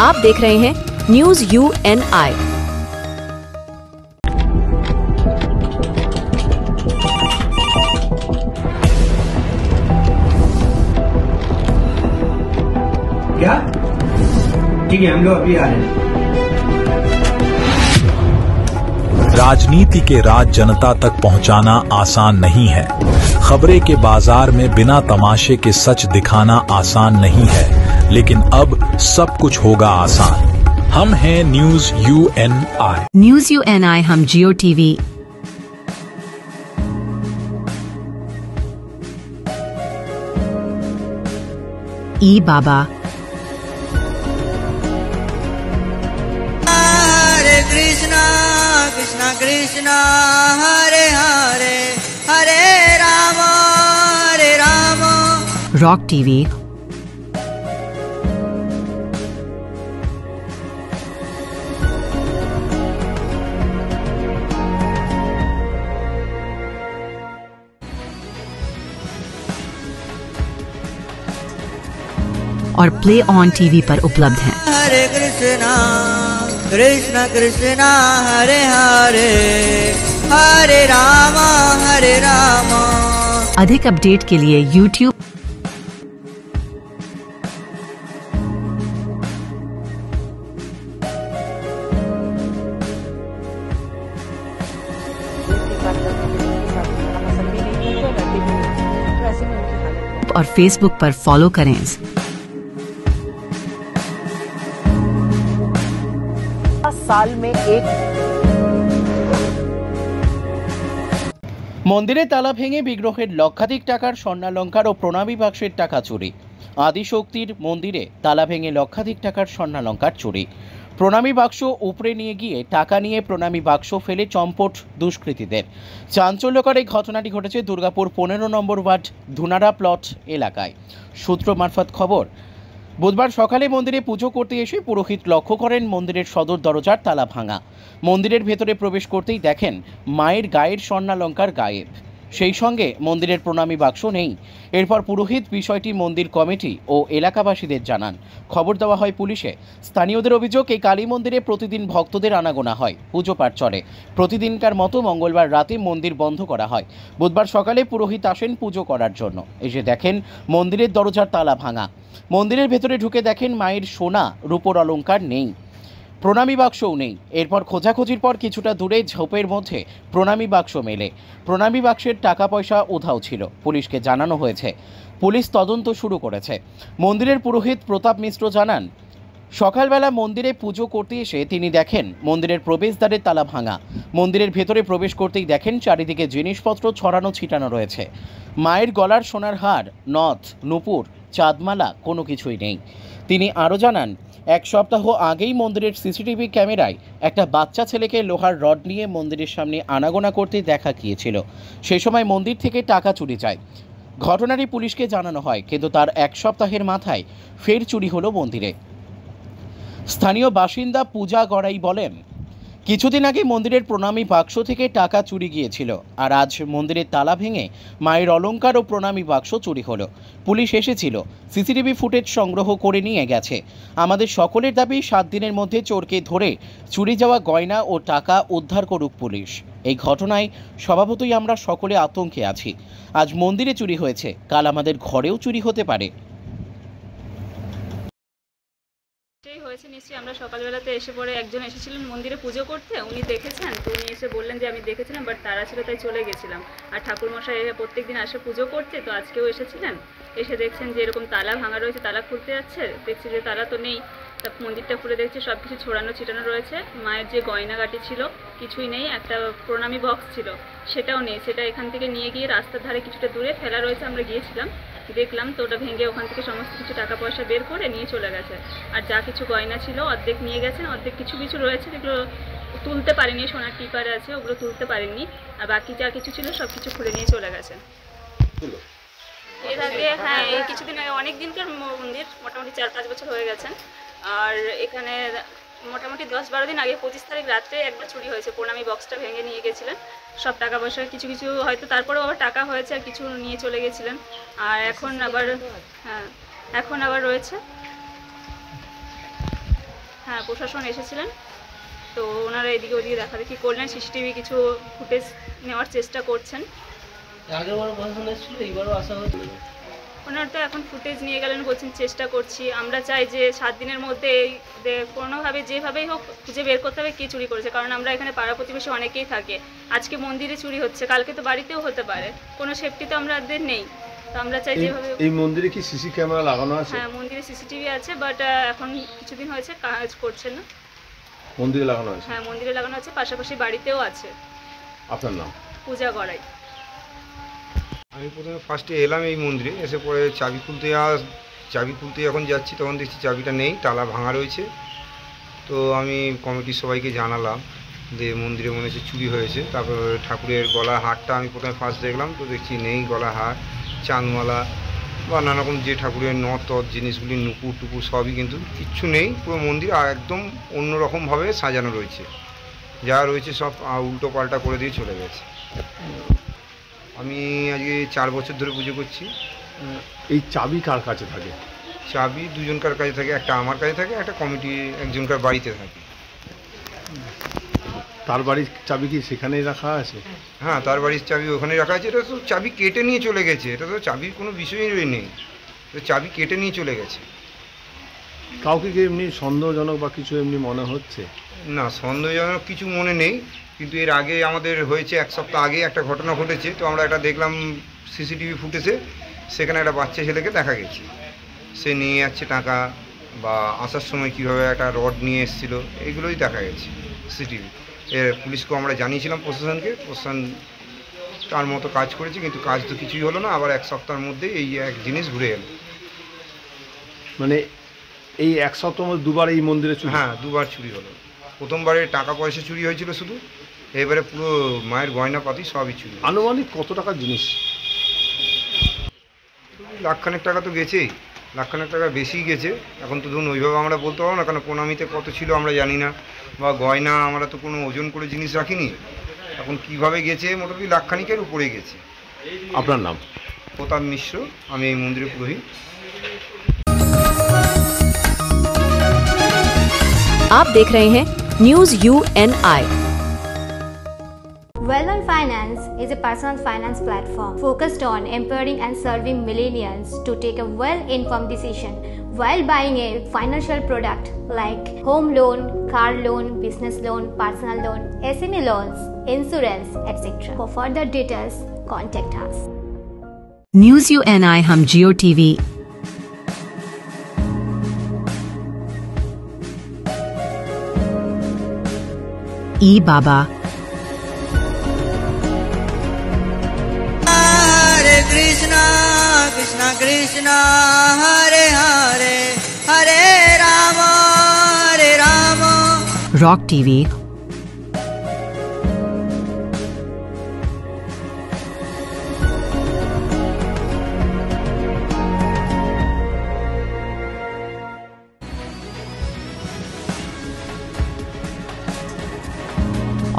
आप देख रहे हैं न्यूज UNI। क्या ठीक है, हम लोग अभी आ रहे हैं। राजनीति के राज जनता तक पहुंचाना आसान नहीं है। खबरें के बाजार में बिना तमाशे के सच दिखाना आसान नहीं है, लेकिन अब सब कुछ होगा आसान। हम हैं न्यूज UNI। न्यूज UNI हम जियो टीवी, ई बाबा, हरे कृष्णा कृष्णा कृष्णा हरे हरे, हरे राम रॉक टीवी, और प्ले ऑन टीवी पर उपलब्ध हैं। हरे कृष्णा कृष्णा कृष्णा हरे हरे, हरे राम हरे राम। अधिक अपडेट के लिए YouTube और Facebook पर फॉलो करें। साल में एक মন্দিরে তালা ভেঙে বিগ্রহের লক্ষাধিক টাকার স্বর্ণালঙ্কার ও প্রণামী বাক্সের টাকা চুরি। আদিশক্তির মন্দিরে তালা ভেঙে লক্ষাধিক টাকার স্বর্ণালঙ্কার চুরি। প্রণামী বাক্স উপড়ে নিয়ে গিয়ে টাকা নিয়ে প্রণামী বাক্স ফেলে চম্পট দুষ্কৃতীদের। চাঞ্চল্যকর এই ঘটনাটি ঘটেছে দুর্গাপুর 15 নম্বর ওয়ার্ড ধুনারা প্লট এলাকায়। সূত্র মারফত খবর, বুধবার সকালে মন্দিরে পুজো করতে এসে পুরোহিত লক্ষ্য করেন মন্দিরের সদর দরজার তালা ভাঙা। মন্দিরের ভেতরে প্রবেশ করতেই দেখেন মায়ের গায়ের স্বর্ণালঙ্কার গায়েব। সেই সঙ্গে মন্দিরের প্রণামী বাক্স নেই। এরপর পুরোহিত বিষয়টি মন্দির কমিটি ও এলাকাবাসীদের জানান। খবর দেওয়া হয় পুলিশে। স্থানীয়দের অভিযোগ, এই কালী মন্দিরে প্রতিদিন ভক্তদের আনাগোনা হয়, পুজো পাঠ চলে। প্রতিদিনকার মতো মঙ্গলবার রাতে মন্দির বন্ধ করা হয়। বুধবার সকালে পুরোহিত আসেন পুজো করার জন্য। এসে দেখেন মন্দিরের দরজার তালা ভাঙা। মন্দিরের ভেতরে ঢুকে দেখেন মায়ের সোনা রূপোর অলংকার নেই, প্রণামী বাক্সও নেই। এরপর খোঁজাখুঁজির পর কিছুটা দূরে ঝোপের মধ্যে প্রণামী বাক্স মেলে। প্রণামী বাক্সের টাকা পয়সা উধাও ছিল। পুলিশকে জানানো হয়েছে। পুলিশ তদন্ত শুরু করেছে। মন্দিরের পুরোহিত প্রতাপ মিশ্র জানান, সকালবেলা মন্দিরে পুজো করতে এসে তিনি দেখেন মন্দিরের প্রবেশদ্বারের তালা ভাঙা। মন্দিরের ভেতরে প্রবেশ করতেই দেখেন চারিদিকে জিনিসপত্র ছড়ানো ছিটানো রয়েছে। মায়ের গলার সোনার হার, নথ, নূপুর, চাঁদমালা কোনো কিছুই নেই। তিনি আরও জানান, 1 সপ্তাহ আগেই মন্দিরের সিসিটিভি ক্যামেরায় একটা বাচ্চা ছেলেকে লোহার রড নিয়ে মন্দিরের সামনে আনাগোনা করতে দেখা গিয়েছিল। সেই সময় মন্দির থেকে টাকা চুরি যায়। ঘটনাটি পুলিশকে জানানো হয়, কিন্তু তার 1 সপ্তাহের মাথায় ফের চুরি হলো মন্দিরে। স্থানীয় বাসিন্দা পূজা গড়াই বলেন, কিছুদিন আগে মন্দিরের প্রণামী বাক্স থেকে টাকা চুরি গিয়েছিল, আর আজ মন্দিরের তালা ভেঙে মায়ের অলংকার ও প্রণামী বাক্স চুরি হলো। পুলিশ এসেছিল, সিসিটিভি ফুটেজ সংগ্রহ করে নিয়ে গেছে। আমাদের সকলের দাবি 7 দিনের মধ্যে চোরকে ধরে চুরি যাওয়া গয়না ও টাকা উদ্ধার করুক পুলিশ। এই ঘটনায় স্বভাবতই আমরা সকলে আতঙ্কে আছি। আজ মন্দিরে চুরি হয়েছে, কাল আমাদের ঘরেও চুরি হতে পারে। হয়েছে নিশ্চয়ই। আমরা সকালবেলাতে এসে পরে একজন এসেছিলেন মন্দিরে পুজো করতে, উনি দেখেছেন, তো উনি এসে বললেন যে আমি দেখেছিলাম, বাট তারা ছিল তাই চলে গেছিলাম। আর ঠাকুরমশাই প্রত্যেক দিন আসে পুজো করতে, তো আজকেও এসেছিলেন। এসে দেখছেন যে এরকম তালা ভাঙা রয়েছে, তালা খুলতে যাচ্ছে, দেখছি যে তালা তো নেই। তা মন্দিরটা খুলে দেখছি সব কিছু ছড়ানো ছিটানো রয়েছে। মায়ের যে গয়নাগাটি ছিল কিছুই নেই, একটা প্রণামী বক্স ছিল সেটাও নেই। সেটা এখান থেকে নিয়ে গিয়ে রাস্তার ধারে কিছুটা দূরে ফেলা রয়েছে। আমরা গিয়েছিলাম, দেখলাম, তো ওটা ভেঙে ওখান থেকে সমস্ত কিছু টাকা পয়সা বের করে নিয়ে চলে গেছে। আর যা কিছু গয়না ছিল অর্ধেক নিয়ে গেছেন, অর্ধেক কিছু কিছু রয়েছে যেগুলো তুলতে পারেনি, সোনার টিপারে আছে ওগুলো তুলতে পারেননি। আর বাকি যা কিছু ছিল সব কিছু খুলে নিয়ে চলে গেছে। এর আগে হ্যাঁ, এই কিছুদিন আগে, অনেক দিনকার মন্দির, মোটামুটি 4-5 বছর হয়ে গেছেন। আর এখানে মোটামুটি 10-12 দিন আগে 25 তারিখ রাত্রে একবার চুরি হয়েছে। প্রণামী বক্সটা ভেঙে নিয়ে গেছিলেন সব টাকা পয়সা, কিছু কিছু হয়তো তারপরেও আবার টাকা হয়েছে, আর কিছু নিয়ে চলে গেছিলেন। আর এখন আবার হ্যাঁ, এখন আবার রয়েছে। হ্যাঁ, প্রশাসন এসেছিলেন, তো ওনারা এদিকে ওদিকে দেখাদেখি করলেন, সিসিটিভি কিছু ফুটেজ নেওয়ার চেষ্টা করছেন। আগেরবারও প্রশাসন এসেছিল, এইবারও আসা হয়েছিল। ওনারা তো এখন ফুটেজ নিয়ে গেলেন, বলছেন চেষ্টা করছি। আমরা চাই যে 7 দিনের মধ্যে কোনোভাবে যেভাবেই হোক খুঁজে বের করতে হবে কে চুরি করেছে, কারণ আমরা এখানে পাড়া প্রতিবেশী অনেকেই থাকে। আজকে মন্দিরে চুরি হচ্ছে, কালকে তো বাড়িতেও হতে পারে, কোনো সেফটি তো আমাদের নেই। তো আমরা চাই যেভাবে। এই মন্দিরে কি সিসি ক্যামেরা লাগানো আছে? হ্যাঁ, মন্দিরে সিসিটিভি আছে, বাট এখন কিছুদিন হয়েছে কাজ করছে না। মন্দিরে লাগানো আছে? হ্যাঁ, মন্দিরে লাগানো আছে, পাশাপাশি বাড়িতেও আছে। আপনার নাম? পূজা গড়াই। আমি প্রথমে ফার্স্টে এলাম এই মন্দিরে, এসে পরে চাবি খুলতে যখন যাচ্ছি তখন দেখছি চাবিটা নেই, তালা ভাঙা রয়েছে। তো আমি কমিটির সবাইকে জানালাম যে মন্দিরে মনে হচ্ছে চুরি হয়েছে। তারপর ঠাকুরের গলার হারটা আমি প্রথমে ফার্স্ট দেখলাম, তো দেখছি নেই গলার হার, চাঁদমালা বা নানারকম যে ঠাকুরের নথ জিনিসগুলি, নুপুর টুপুর সবই কিন্তু কিচ্ছু নেই। পুরো মন্দির একদম অন্যরকমভাবে সাজানো রয়েছে, যা রয়েছে সব উল্টো পাল্টা করে দিয়ে চলে গেছে। আমি আজকে 4 বছর ধরে পুজো করছি। এই চাবি কার কাছে থাকে? চাবি দুজনকার কাছে থাকে, একটা আমার কাছে থাকে, একটা কমিটি একজনকার বাড়িতে থাকে। তার বাড়ির চাবি কি সেখানেই রাখা আছে? হ্যাঁ, তার বাড়ির চাবি ওখানে রাখা আছে। এটা তো চাবি কেটে নিয়ে চলে গেছে, এটা তো চাবির কোনো বিষয়ই নেই, চাবি কেটে নিয়ে চলে গেছে। কাউকে কি এমনি সন্দেহজনক বা কিছু এমনি মনে হচ্ছে? না, সন্দেহজনক কিছু মনে নেই, কিন্তু এর আগে আমাদের হয়েছে 1 সপ্তাহ আগে একটা ঘটনা ঘটেছে। তো আমরা এটা দেখলাম সিসিটিভি ফুটেজে, সেখানে একটা বাচ্চা ছেলেকে দেখা গেছে, সে নিয়ে যাচ্ছে টাকা, বা আসার সময় কীভাবে একটা রড নিয়ে এসেছিলো, এইগুলোই দেখা গেছে সিসিটিভি। এর পুলিশকেও আমরা জানিয়েছিলাম, প্রশাসনকে, প্রশাসন তার মতো কাজ করেছে, কিন্তু কাজ তো কিছুই হলো না। আবার 1 সপ্তাহের মধ্যে এই এক জিনিস ঘুরে এলো। মানে এই 1 সপ্তাহের মধ্যে 2বার এই মন্দিরে চুরি? হ্যাঁ, 2বার চুরি হলো। প্রথমবারে টাকা পয়সা চুরি হয়েছিল শুধু, এবারে পুরো মায়ের গয়নাপাতি সবই চুরি। আনুমানিক কত টাকার জিনিস? লাখখানেক টাকা তো গেছেই, লাখখানেক টাকা বেশি গেছে। এখন তো ধরুন ওইভাবে আমরা বলতে পারবো না, কারণ প্রণামীতে কত ছিল আমরা জানি না, বা গয়না আমরা তো কোনো ওজন করে জিনিস রাখিনি। এখন কিভাবে গেছে, মোটামুটি লাখখানিকের উপরে গেছে। আপনার নাম? প্রতাপ মিশ্র, আমি এই মন্দিরের পুরোহিত। आप देख रहे हैं news UNI। Well-Known Finance is a personal finance platform focused on empowering and serving millennials to take a well-informed decision while buying a financial product like home loan, car loan, business loan, personal loan, SME loans, insurance, etc. For further details, contact us. News UNI हम जियो TV, ई बाबा, Hare Krishna, Krishna Krishna, Hare Hare, Hare Rama, Hare Rama. Rock TV,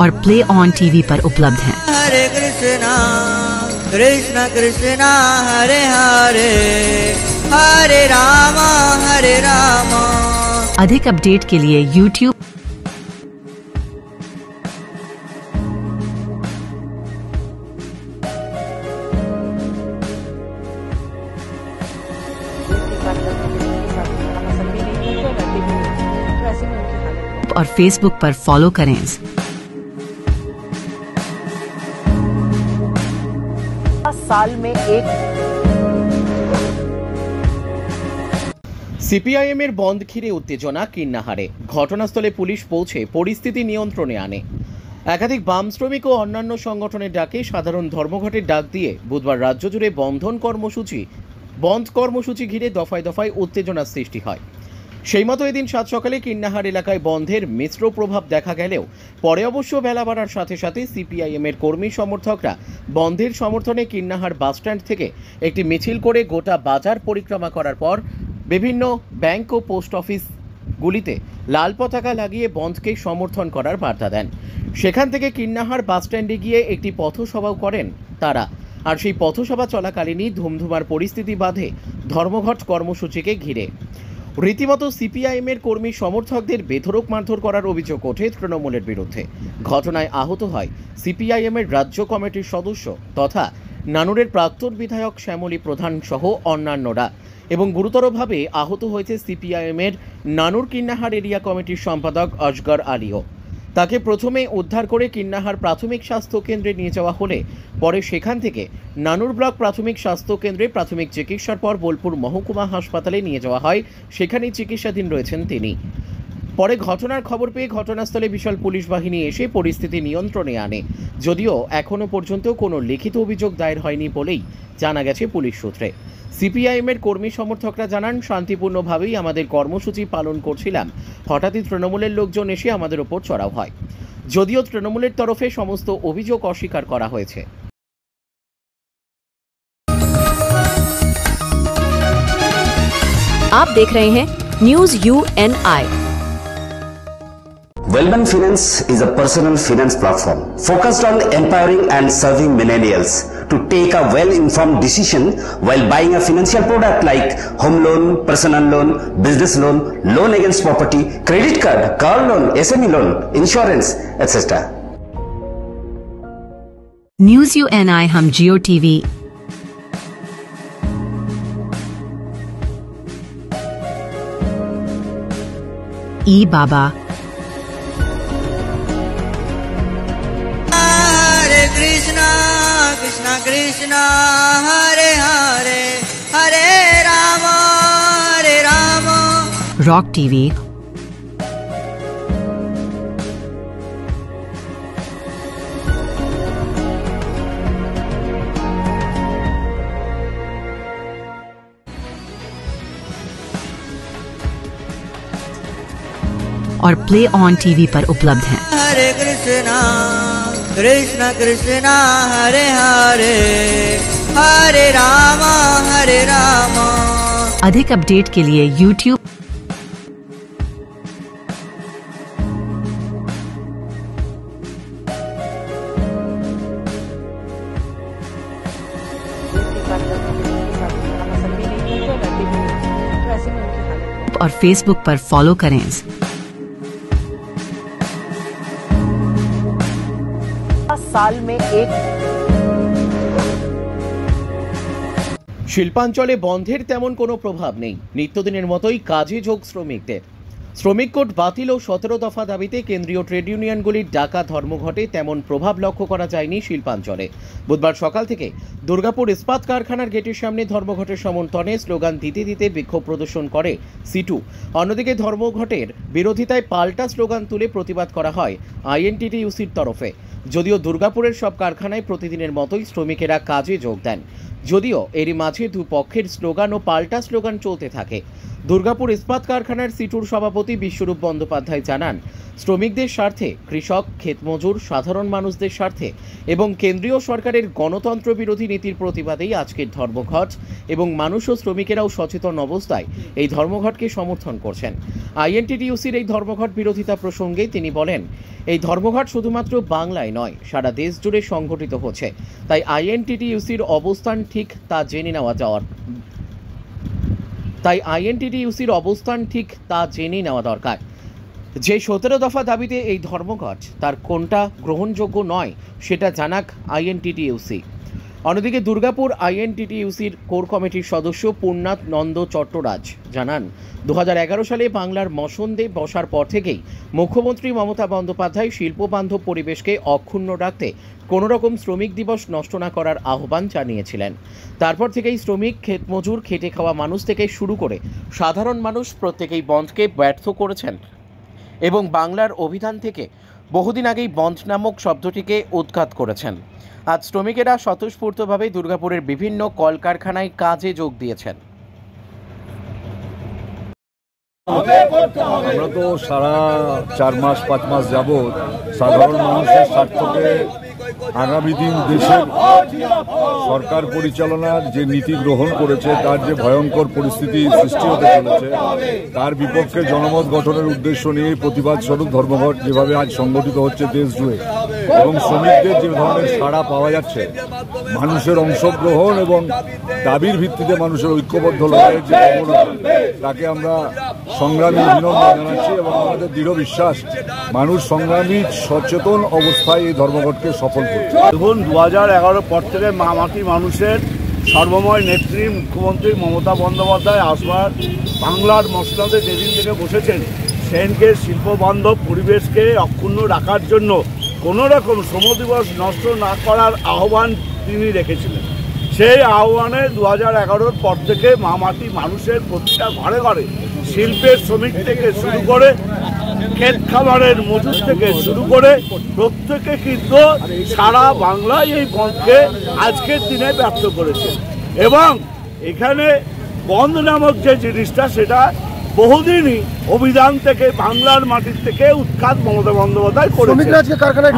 और play on TV पर उपलब्ध हैं। Hare Krishna, Krishna Krishna, Hare Hare, Hare Rama, Hare Rama. अधिक update के लिए YouTube और Facebook पर फॉलो करें। साल में एक সিপিআইএমের বন্ধ ঘিরে উত্তেজনা কিন্নাহারে। ঘটনাস্থলে পুলিশ পৌঁছে পরিস্থিতি নিয়ন্ত্রণে আনে। একাধিক বাম শ্রমিক ও অন্যান্য সংগঠনের ডাকে সাধারণ ধর্মঘটের ডাক দিয়ে বুধবার রাজ্য জুড়ে বন্ধ কর্মসূচি ঘিরে দফায় দফায় উত্তেজনার সৃষ্টি হয়। সেই মতো এদিন সাত সকালে কিন্নাহার এলাকায় বন্ধের মিশ্র প্রভাব দেখা গেলেও পরে অবশ্য বেলা বাড়ার সাথে সাথে সিপিআইএমের কর্মী সমর্থকরা বন্ধের সমর্থনে কিন্নাহার বাসস্ট্যান্ড থেকে একটি মিছিল করে গোটা বাজার পরিক্রমা করার পর বিভিন্ন ব্যাংক ও পোস্ট অফিসগুলিতে লাল পতাকা লাগিয়ে বন্ধকে সমর্থন করার বার্তা দেন। সেখান থেকে কিন্নাহার বাসস্ট্যান্ডে গিয়ে একটি পথসভাও করেন তারা। আর সেই পথসভা চলাকালীনই ধুমধুমার পরিস্থিতি বাধে ধর্মঘট কর্মসূচিকে ঘিরে। রীতিমতো সিপিআইএমের কর্মী সমর্থকদের বেধড়ক মারধর করার অভিযোগ ওঠে তৃণমূলের বিরুদ্ধে। ঘটনায় আহত হয় সিপিআইএমের রাজ্য কমিটির সদস্য তথা নানুরের প্রাক্তন বিধায়ক শ্যামলী প্রধান সহ অন্যান্যরা এবং গুরুতরভাবে আহত হয়েছে সিপিআইএমের নানুর কিন্নাহার এরিয়া কমিটির সম্পাদক আসগর আলীও। তাকে প্রথমে উদ্ধার করে কিন্নাহার প্রাথমিক স্বাস্থ্য কেন্দ্রে নিয়ে যাওয়া হলে পরে সেখান থেকে নানুর ব্লক প্রাথমিক স্বাস্থ্য কেন্দ্রে প্রাথমিক চিকিৎসার পর বোলপুর মহকুমা হাসপাতালে নিয়ে যাওয়া হয়। সেখানেই চিকিৎসাধীন রয়েছেন তিনি। পরে ঘটনার খবর পেয়ে ঘটনাস্থলে বিশাল পুলিশ বাহিনী এসে পরিস্থিতি নিয়ন্ত্রণে আনে। যদিও এখনও পর্যন্ত কোনো লিখিত অভিযোগ দায়ের হয়নি বলেই জানা গেছে পুলিশ সূত্রে। সিপিআইএমের কর্মী সমর্থকরা জানান, শান্তিপূর্ণভাবেই আমাদের কর্মসূচি পালন করছিলাম, হঠাৎই তৃণমূলের লোকজন এসে আমাদের ওপর চড়াও হয়। যদিও তৃণমূলের তরফে সমস্ত অভিযোগ অস্বীকার করা হয়েছে। आप देख रहे हैं news UNI। Well-Known Finance is a personal finance platform focused on empowering and serving millennials to take a well-informed decision while buying a financial product like home loan, personal loan, business loan, loan against property, credit card, car loan, SME loan, insurance, etc. News UNI हम जियो TV, ई बाबा, Hare Krishna, Krishna Krishna, Hare Hare, Hare Rama, Hare Rama. Rock TV, और play on TV पर उपलब्ध हैं। Hare Krishna, Krishna Krishna, Hare Hare, Hare Rama, Hare Rama. अधिक update के लिए YouTube और Facebook पर फॉलो करें। साल में एक শিল্পাঞ্চলে বন্ধের তেমন কোনো প্রভাব নেই, নিত্যদিনের মতোই কাজে যোগ শ্রমিকদের। শ্রমিক কোড বাতিল ও 17 দফা দাবিতে কেন্দ্রীয় ট্রেড ইউনিয়নগুলির ডাকা ধর্মঘটে তেমন প্রভাব লক্ষ্য করা যায়নি শিল্পাঞ্চলে। বুধবার সকাল থেকে দুর্গাপুর ইস্পাত কারখানার গেটের সামনে ধর্মঘটের সমর্থনে স্লোগান দিতে দিতে বিক্ষোভ প্রদর্শন করে সিটু। অন্যদিকে ধর্মঘটের বিরোধিতায় পাল্টা স্লোগান তুলে প্রতিবাদ করা হয় আইএনটিটিইউসির তরফে। যদিও দুর্গাপুরের সব কারখানায় প্রতিদিনের মতোই শ্রমিকেরা কাজে যোগ দেন, যদিও এরই মাঝে দুপক্ষের স্লোগান ও পাল্টা স্লোগান চলতে থাকে। দুর্গাপুর ইস্পাত কারখানার সিটুর সভাপতি বিশ্বরূপ বন্দ্যোপাধ্যায় জানান, শ্রমিকদের স্বার্থে, কৃষক, ক্ষেতমজুর, সাধারণ মানুষদের স্বার্থে এবং কেন্দ্রীয় সরকারের গণতন্ত্র বিরোধী নীতির প্রতিবাদেই আজকের ধর্মঘট এবং মানুষ ও শ্রমিকেরাও সচেতন অবস্থায় এই ধর্মঘটকে সমর্থন করছেন। আইএনটিটিইউসির এই ধর্মঘট বিরোধিতা প্রসঙ্গে তিনি বলেন, এই ধর্মঘট শুধুমাত্র বাংলায় নয়, সারা দেশ জুড়ে সংঘটিত হচ্ছে। তাই আইএনটিটিইউসির অবস্থান ঠিক তা জেনে নেওয়া দরকার। যে 17 দফা দাবিতে এই ধর্মঘট, তার কোনটা গ্রহণযোগ্য নয় সেটা জানাক আইএনটিটিইউসি। অন্যদিকে দুর্গাপুর আইএনটিটিইউসির কোর কমিটির সদস্য পূর্ণাথ নন্দ চট্টরাজ জানান, 2011 সালে বাংলার মসন্দে বসার পর থেকেই মুখ্যমন্ত্রী মমতা বন্দ্যোপাধ্যায় শিল্পবান্ধব পরিবেশকে অক্ষুণ্ণ রাখতে কোনোরকম শ্রমিক দিবস নষ্ট না করার আহ্বান জানিয়েছিলেন। তারপর থেকেই শ্রমিক, ক্ষেতমজুর, খেটে খাওয়া মানুষ থেকে শুরু করে সাধারণ মানুষ প্রত্যেকেই বন্ধকে ব্যর্থ করেছেন এবং বাংলার অভিধান থেকে বহুদিন আগেই বন্ধ নামক শব্দটিকে উৎখাত করেছেন। আজ শ্রমিকেরা স্বতঃস্ফূর্তভাবে দুর্গাপুরের বিভিন্ন কলকারখানায় কাজে যোগ দিয়েছেন। আমরা তো সারা 4 মাস 5 মাস যাবৎ সাধারণ মানুষের স্বার্থকে আগামী দিন দেশের সরকার পরিচালনার যে নীতি গ্রহণ করেছে, তার যে ভয়ঙ্কর পরিস্থিতি সৃষ্টি হতে চলেছে, তার বিপক্ষে জনমত গঠনের উদ্দেশ্য নিয়ে প্রতিবাদ স্বরূপ ধর্মঘট যেভাবে আজ সংগঠিত হচ্ছে দেশ জুড়ে, এবং শ্রমিকদের যে ধরনের সাড়া পাওয়া যাচ্ছে, মানুষের অংশগ্রহণ এবং দাবির ভিত্তিতে মানুষের ঐক্যবদ্ধ লড়াইয়ের যে প্রবণতা, তাকে আমরা সংগ্রামী অভিনন্দন জানাচ্ছি এবং আমাদের দৃঢ় বিশ্বাস মানুষ সংগ্রামী সচেতন অবস্থায় এই ধর্মঘটকে সফল করছে। দেখুন, 2011 পর থেকে মাটি মানুষের সর্বময় নেত্রী মুখ্যমন্ত্রী মমতা বন্দ্যোপাধ্যায় আসবার বাংলার মসলাতে যেদিন থেকে বসেছেন, সেদিনকে শিল্পবান্ধব পরিবেশকে অক্ষুণ্ণ রাখার জন্য কোনো রকম শ্রম দিবস নষ্ট না করার আহ্বান তিনি রেখেছিলেন। সেই আহ্বানে 2011 পর থেকে মাটি মানুষের প্রতিটা ঘরে ঘরে শিল্পের শ্রমিক থেকে শুরু করে ক্ষেত খামারের মজুর থেকে শুরু করে প্রত্যেকে কিন্তু সারা বাংলায় এই বন্ধকে আজকের দিনে ব্যক্ত করেছে। এবং এখানে বন্ধ নামক যে জিনিসটা, সেটা বহুদিনই অভিধান থেকে, বাংলার মাটির থেকে উৎখাত মমতা বন্দ্যোপাধ্যায় করেছে।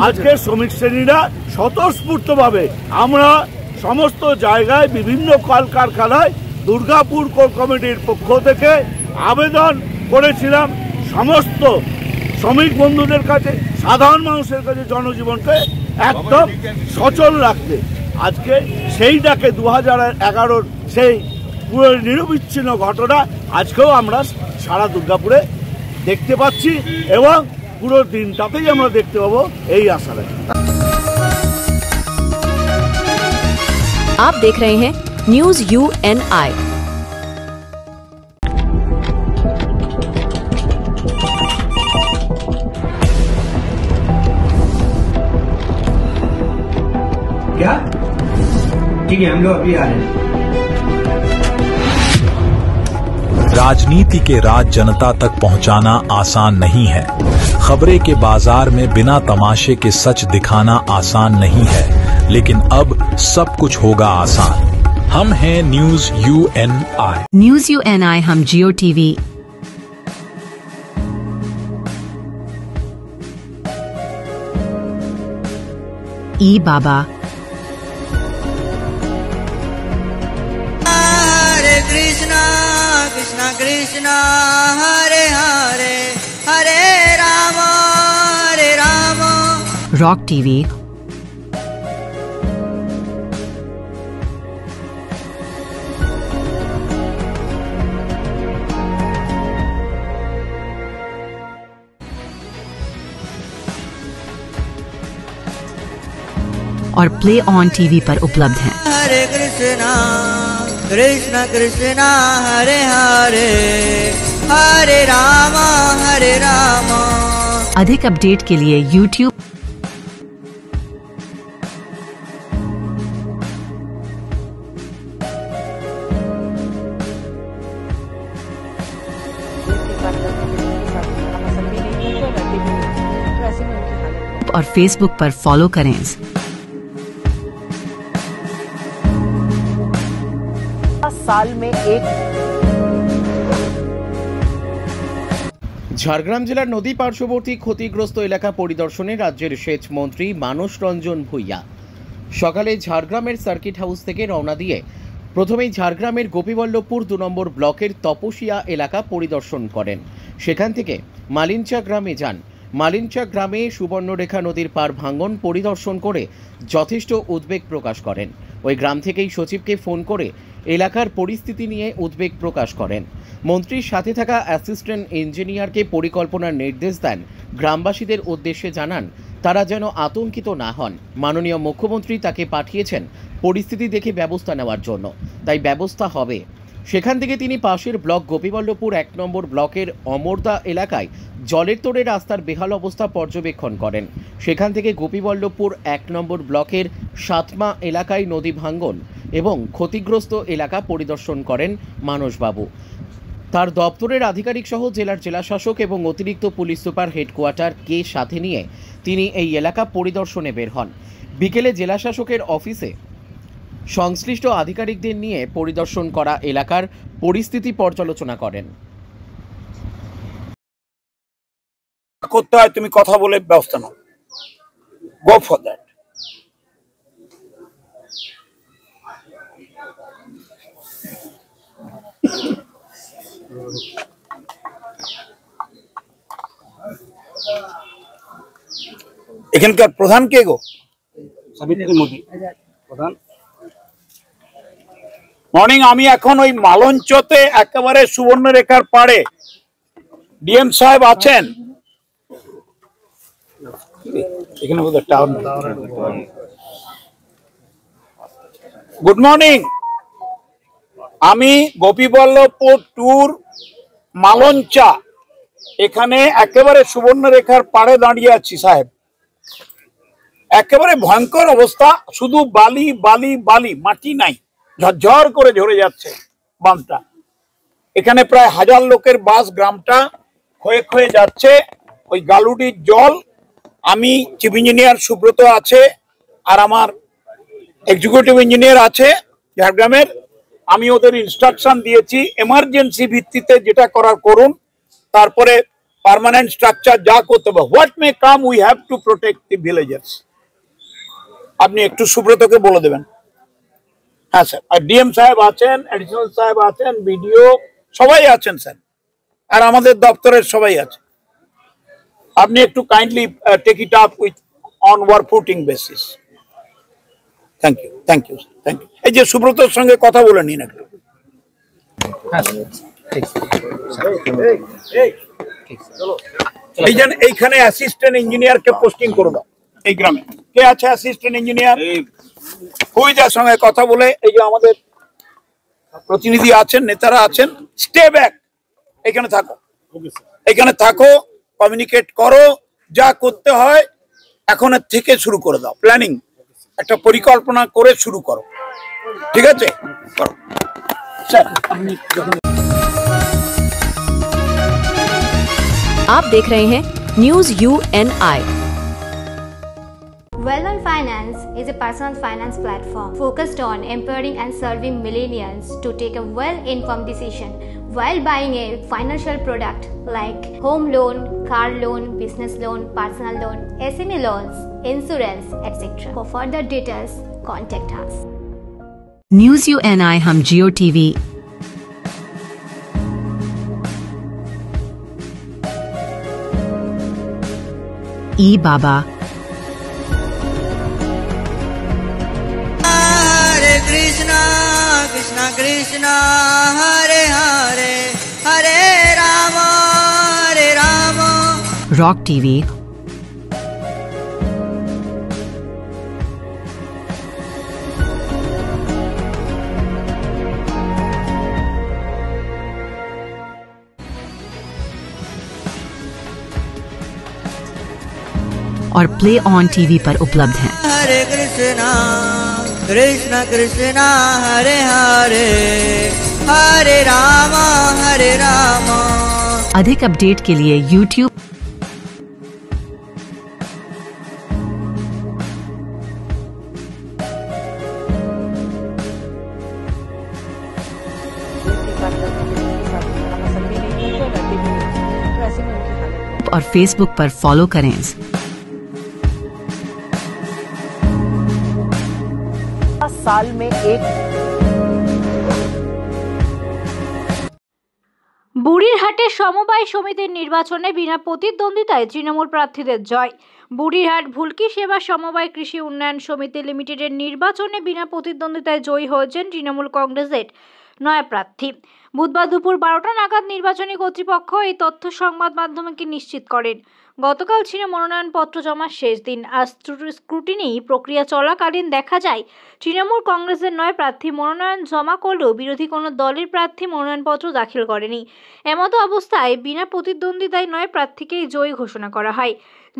আজকে শ্রমিক শ্রেণীরা স্বতঃস্ফূর্তভাবে আমরা সমস্ত জায়গায় বিভিন্ন কলকারখানায় দুর্গাপুর কোর কমিটির পক্ষ থেকে আবেদন করেছিলাম সমস্ত শ্রমিক বন্ধুদের কাছে, সাধারণ মানুষের কাছে জনজীবনকে একদম সচল রাখতে। আজকে সেইটাকে 2011 সেই পুরো নিরবিচ্ছিন্ন ঘটনা আজকেও আমরা সারা দুর্গাপুরে দেখতে পাচ্ছি এবং পুরো দিনটাতেই আমরা দেখতে পাবো, এই আশা রাখি। आप देख रहे हैं न्यूज UNI। क्या? ठीक है, हम लोग अभी आ रहे हैं। राजनीति के राज जनता तक पहुंचाना आसान नहीं है। खबरें के बाजार में बिना तमाशे के सच दिखाना आसान नहीं है, लेकिन अब सब कुछ होगा आसान। हम हैं न्यूज UNI। न्यूज UNI हम जियो टीवी, ई बाबा, हरे कृष्णा कृष्णा कृष्णा हरे हरे हरे राम रॉक टीवी, और प्ले ऑन टीवी पर उपलब्ध हैं। हरे कृष्णा कृष्ण कृष्णा हरे हरे हरे राम अधिक अपडेट के लिए YouTube और Facebook पर फॉलो करें। साल में एक ঝাড়গ্রাম জেলার নদী পার্শ্ববর্তী ক্ষতিগ্রস্ত এলাকা পরিদর্শনে রাজ্যের সেচ মন্ত্রী মানস রঞ্জন ভূঁইয়া সকালে ঝাড়গ্রামের সার্কিট হাউস থেকে রওনা দিয়ে প্রথমেই ঝাড়গ্রামের গোপীবল্লভপুর 2 নম্বর ব্লকের তপসিয়া এলাকা পরিদর্শন করেন। সেখান থেকে মালিঞ্চা গ্রামে যান। মালিঞ্চা গ্রামে সুবর্ণরেখা নদীর পার ভাঙন পরিদর্শন করে যথেষ্ট উদ্বেগ প্রকাশ করেন। ওই গ্রাম থেকেই সচিবকে ফোন করে এলাকার পরিস্থিতি নিয়ে উদ্বেগ প্রকাশ করেন। মন্ত্রীর সাথে থাকা অ্যাসিস্ট্যান্ট ইঞ্জিনিয়ারকে পরিকল্পনার নির্দেশ দেন। গ্রামবাসীদের উদ্দেশ্যে জানান তারা যেন আতঙ্কিত না হন। মাননীয় মুখ্যমন্ত্রী তাকে পাঠিয়েছেন পরিস্থিতি দেখে ব্যবস্থা নেওয়ার জন্য, তাই ব্যবস্থা হবে। সেখান থেকে তিনি পাশের ব্লক গোপীবল্লভপুর 1 নম্বর ব্লকের অমরদা এলাকায় জলের তোড়ে রাস্তার বেহাল অবস্থা পর্যবেক্ষণ করেন। সেখান থেকে গোপীবল্লভপুর 1 নম্বর ব্লকের সাতমা এলাকায় নদী ভাঙ্গন এবং ক্ষতিগ্রস্ত এলাকা পরিদর্শন করেন মানসবাবু। তার দপ্তরের আধিকারিক সহ জেলার জেলাশাসক এবং অতিরিক্ত পুলিশ সুপার হেডকোয়ার্টারকে সাথে নিয়ে তিনি এই এলাকা পরিদর্শনে বের হন। বিকেলে জেলাশাসকের অফিসে সংশ্লিষ্ট আধিকারিকদের নিয়ে পরিদর্শন করা এলাকার পরিস্থিতি পর্যালোচনা করেন। করতে হয় তুমি কথা বলে ব্যবস্থা নাও, গো ফর দ্যাট। এখানকার প্রধান কে গো? সাবিত্রী মোদী প্রধান। মর্নিং, আমি এখন ওই মালঞ্চতে একেবারে সুবর্ণরেখার পাড়ে। ডিএম সাহেব আছেন এখানে? গুড মর্নিং, আমি গোপীবল্লভপুর ট্যুর মালঞ্চা এখানে একেবারে সুবর্ণরেখার পাড়ে দাঁড়িয়ে আছি সাহেব। একেবারে ভয়ঙ্কর অবস্থা, শুধু বালি বালি বালি, মাটি নাই, ঝরঝর করে ঝরে যাচ্ছে বাঁধটা। এখানে প্রায় 1000 লোকের বাস, গ্রামটা ক্ষয়ে ক্ষয়ে যাচ্ছে। ওই গালুডির জল, আমি চিফ ইঞ্জিনিয়ার সুব্রত আছে আর আমার এক্সিকিউটিভ ইঞ্জিনিয়ার আছে ঝাড়গ্রামের, আমি ওদের ইনস্ট্রাকশন দিয়েছি এমার্জেন্সি ভিত্তিতে যেটা করার করুন, তারপরে পার্মানেন্ট স্ট্রাকচার যা করতে হবে। What may come, we have to protect the villagers. আপনি একটু সুব্রতকে বলে দেবেন। হ্যাঁ স্যার, আর ডিএম সাহেব আছেন, অ্যাডিশনাল সাহেব আছেন, বিডিও সবাই আছেন স্যার, আর আমাদের দপ্তরের সবাই আছে। আপনি একটু kindly take it up with on work footing basis. Thank you, thank you, thank you. এই যে সুব্রতর সঙ্গে কথা বলে নিন একটু। এইখানে অ্যাসিস্ট্যান্ট ইঞ্জিনিয়ারকে পোস্টিং করে দাও এই গ্রামে। কে আছে অ্যাসিস্ট্যান্ট ইঞ্জিনিয়ার? হুইজার সঙ্গে কথা বলে, এই যে আমাদের প্রতিনিধি আছেন, নেতারা আছেন, স্টে ব্যাক, এখানে থাকো, এখানে থাকো, কমিউনিকেট করো, যা করতে হয় এখনের থেকে শুরু করে দাও। প্ল্যানিং, একটা পরিকল্পনা করে শুরু করো, ঠিক আছে? করো স্যার। आप देख रहे हैं news UNI। Well-Known Finance is a personal finance platform focused on empowering and serving millennials to take a well-informed decision while buying a financial product like home loan, car loan, business loan, personal loan, SME loans, insurance, etc. For further details, contact us. News UNI हम जियो TV ई बाबा हरे Krishna Krishna Krishna Hare Hare Hare Ram rock TV और play on TV पर उपलब्ध हैं। हरे कृष्णा कृष्णा कृष्णा हरे हरे हरे राम अधिक update के लिए YouTube और Facebook पर फॉलो करें। साल में एक বুড়িরহাটে সমবায় সমিতির নির্বাচনে বিনা প্রতিদ্বন্দ্বিতায় তৃণমূল প্রার্থীদের জয়। বুড়িরহাট ভুলকি সেবা সমবায় কৃষি উন্নয়ন সমিতি লিমিটেডের নির্বাচনে বিনা প্রতিদ্বন্দ্বিতায় জয়ী হয়েছেন তৃণমূল কংগ্রেসের নয়া প্রার্থী। বুধবার দুপুর 12টা নাগাদ নির্বাচনী কর্তৃপক্ষ এই তথ্য সংবাদ মাধ্যমকে নিশ্চিত করেন। গতকাল ছিল মনোনয়নপত্র জমার শেষ দিন। আজ স্ক্রুটিনি প্রক্রিয়া চলাকালীন দেখা যায় তৃণমূল কংগ্রেসের নয় প্রার্থী মনোনয়ন জমা করলেও বিরোধী কোনো দলের প্রার্থী মনোনয়নপত্র দাখিল করেনি। এমতো অবস্থায় বিনা প্রতিদ্বন্দ্বিতায় নয় প্রার্থীকেই জয়ী ঘোষণা করা হয়।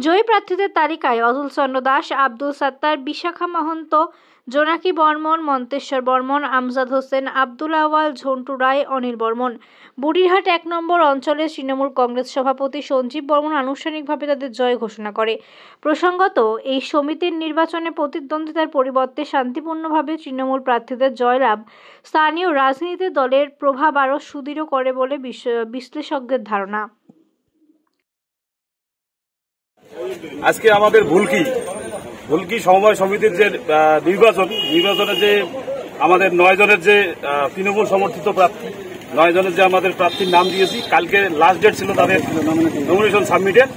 জয়ী প্রার্থীদের তালিকায় অতুল চন্দ্র দাস, আব্দুল সাত্তার, বিশাখা মহন্ত, জোনাকি বর্মন, মন্তেশ্বর বর্মন, আমজাদ হোসেন, আব্দুল আওয়াল, ঝন্টু রায়, অনিল বর্মন। বুড়িরহাট 1 নম্বর অঞ্চলের তৃণমূল কংগ্রেস সভাপতি সঞ্জীব বর্মন আনুষ্ঠানিকভাবে তাদের জয় ঘোষণা করে। প্রসঙ্গত, এই সমিতির নির্বাচনে প্রতিদ্বন্দ্বিতার পরিবর্তে শান্তিপূর্ণভাবে তৃণমূল প্রার্থীদের জয়লাভ স্থানীয় রাজনীতিতে দলের প্রভাব আরও সুদৃঢ় করে বলে বিশ্লেষকদের ধারণা। আজকে আমাদের ভুলকি সমবায় সমিতির যে নির্বাচনে যে আমাদের 9 জনের যে তৃণমূল সমর্থিত প্রার্থী 9 জনের যে আমাদের প্রার্থীর নাম দিয়েছি, কালকে লাস্ট ডেট ছিল তাদের নমিনেশন সাবমিটের।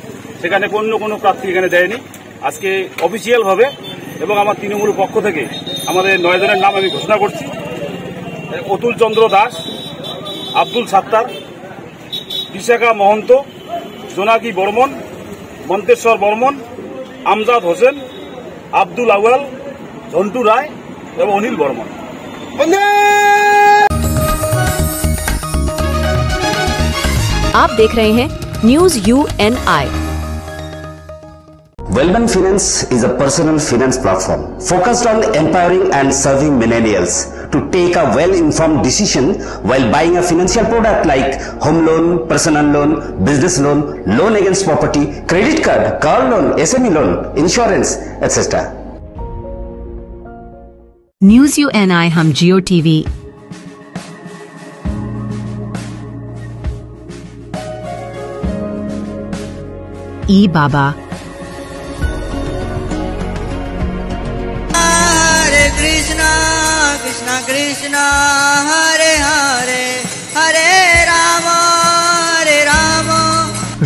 সেখানে কোনো প্রার্থী এখানে দেয়নি। আজকে অফিসিয়াল ভাবে এবং আমার তৃণমূল পক্ষ থেকে আমাদের 9 জনের নাম আমি ঘোষণা করছি। অতুল চন্দ্র দাস, আব্দুল সাত্তার, বিশাখা মহন্ত, জোনাকি বর্মন, মন্তেশ্বর বর্মন, আমজাদ হোসেন, আব্দুল আওয়াল, ঝন্টু রায় এবং অনিল বর্মন। आप देख रहे हैं news UNI। Wellman Finance is a personal finance platform focused on empowering and serving millennials to take a well-informed decision while buying a financial product like home loan, personal loan, business loan, loan against property, credit card, car loan, SME loan, insurance, etc. News UNI हम जियो TV ई बाबा हरे Krishna Krishna Krishna Hare Hare Hare Ram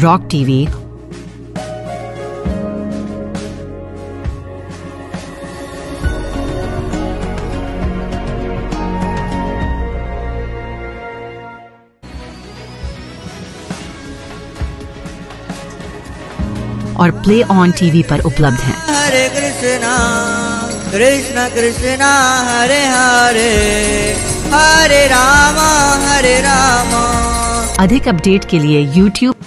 rock TV और play on TV पर उपलब्ध हैं। हरे कृष्णा कृष्णा कृष्णा हरे हरे हरे राम अधिक update के लिए YouTube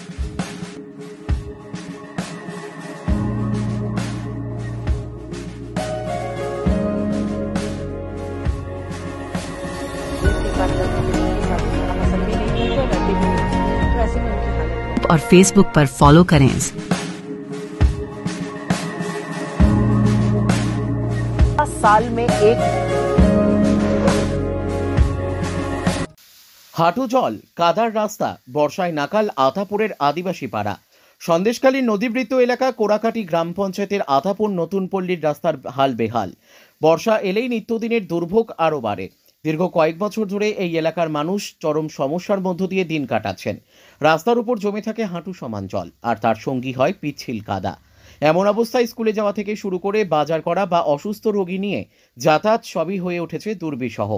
और Facebook पर फॉलो करें। साल में एक হাঁটু জল, কাদার রাস্তা, বর্ষায় নাকাল আতাপুরের আদিবাসী পাড়া। সন্দেশখালীর নদীবৃত্ত এলাকা কোড়াকাটি গ্রাম পঞ্চায়েতের আতাপুর নতুন পল্লীর রাস্তার হাল বেহাল। বর্ষা এলেই নিত্যদিনের দুর্ভোগ আরও বাড়ে। দীর্ঘ কয়েক বছর ধরে এই এলাকার মানুষ চরম সমস্যার মধ্য দিয়ে দিন কাটাচ্ছেন। রাস্তার উপর জমে থাকে হাঁটু সমান জল, আর তার সঙ্গী হয় পিচ্ছিল কাদা। এমন অবস্থায় স্কুলে যাওয়া থেকে শুরু করে বাজার করা বা অসুস্থ রোগী নিয়ে যাতায়াত সবই হয়ে উঠেছে দুর্বিষহ।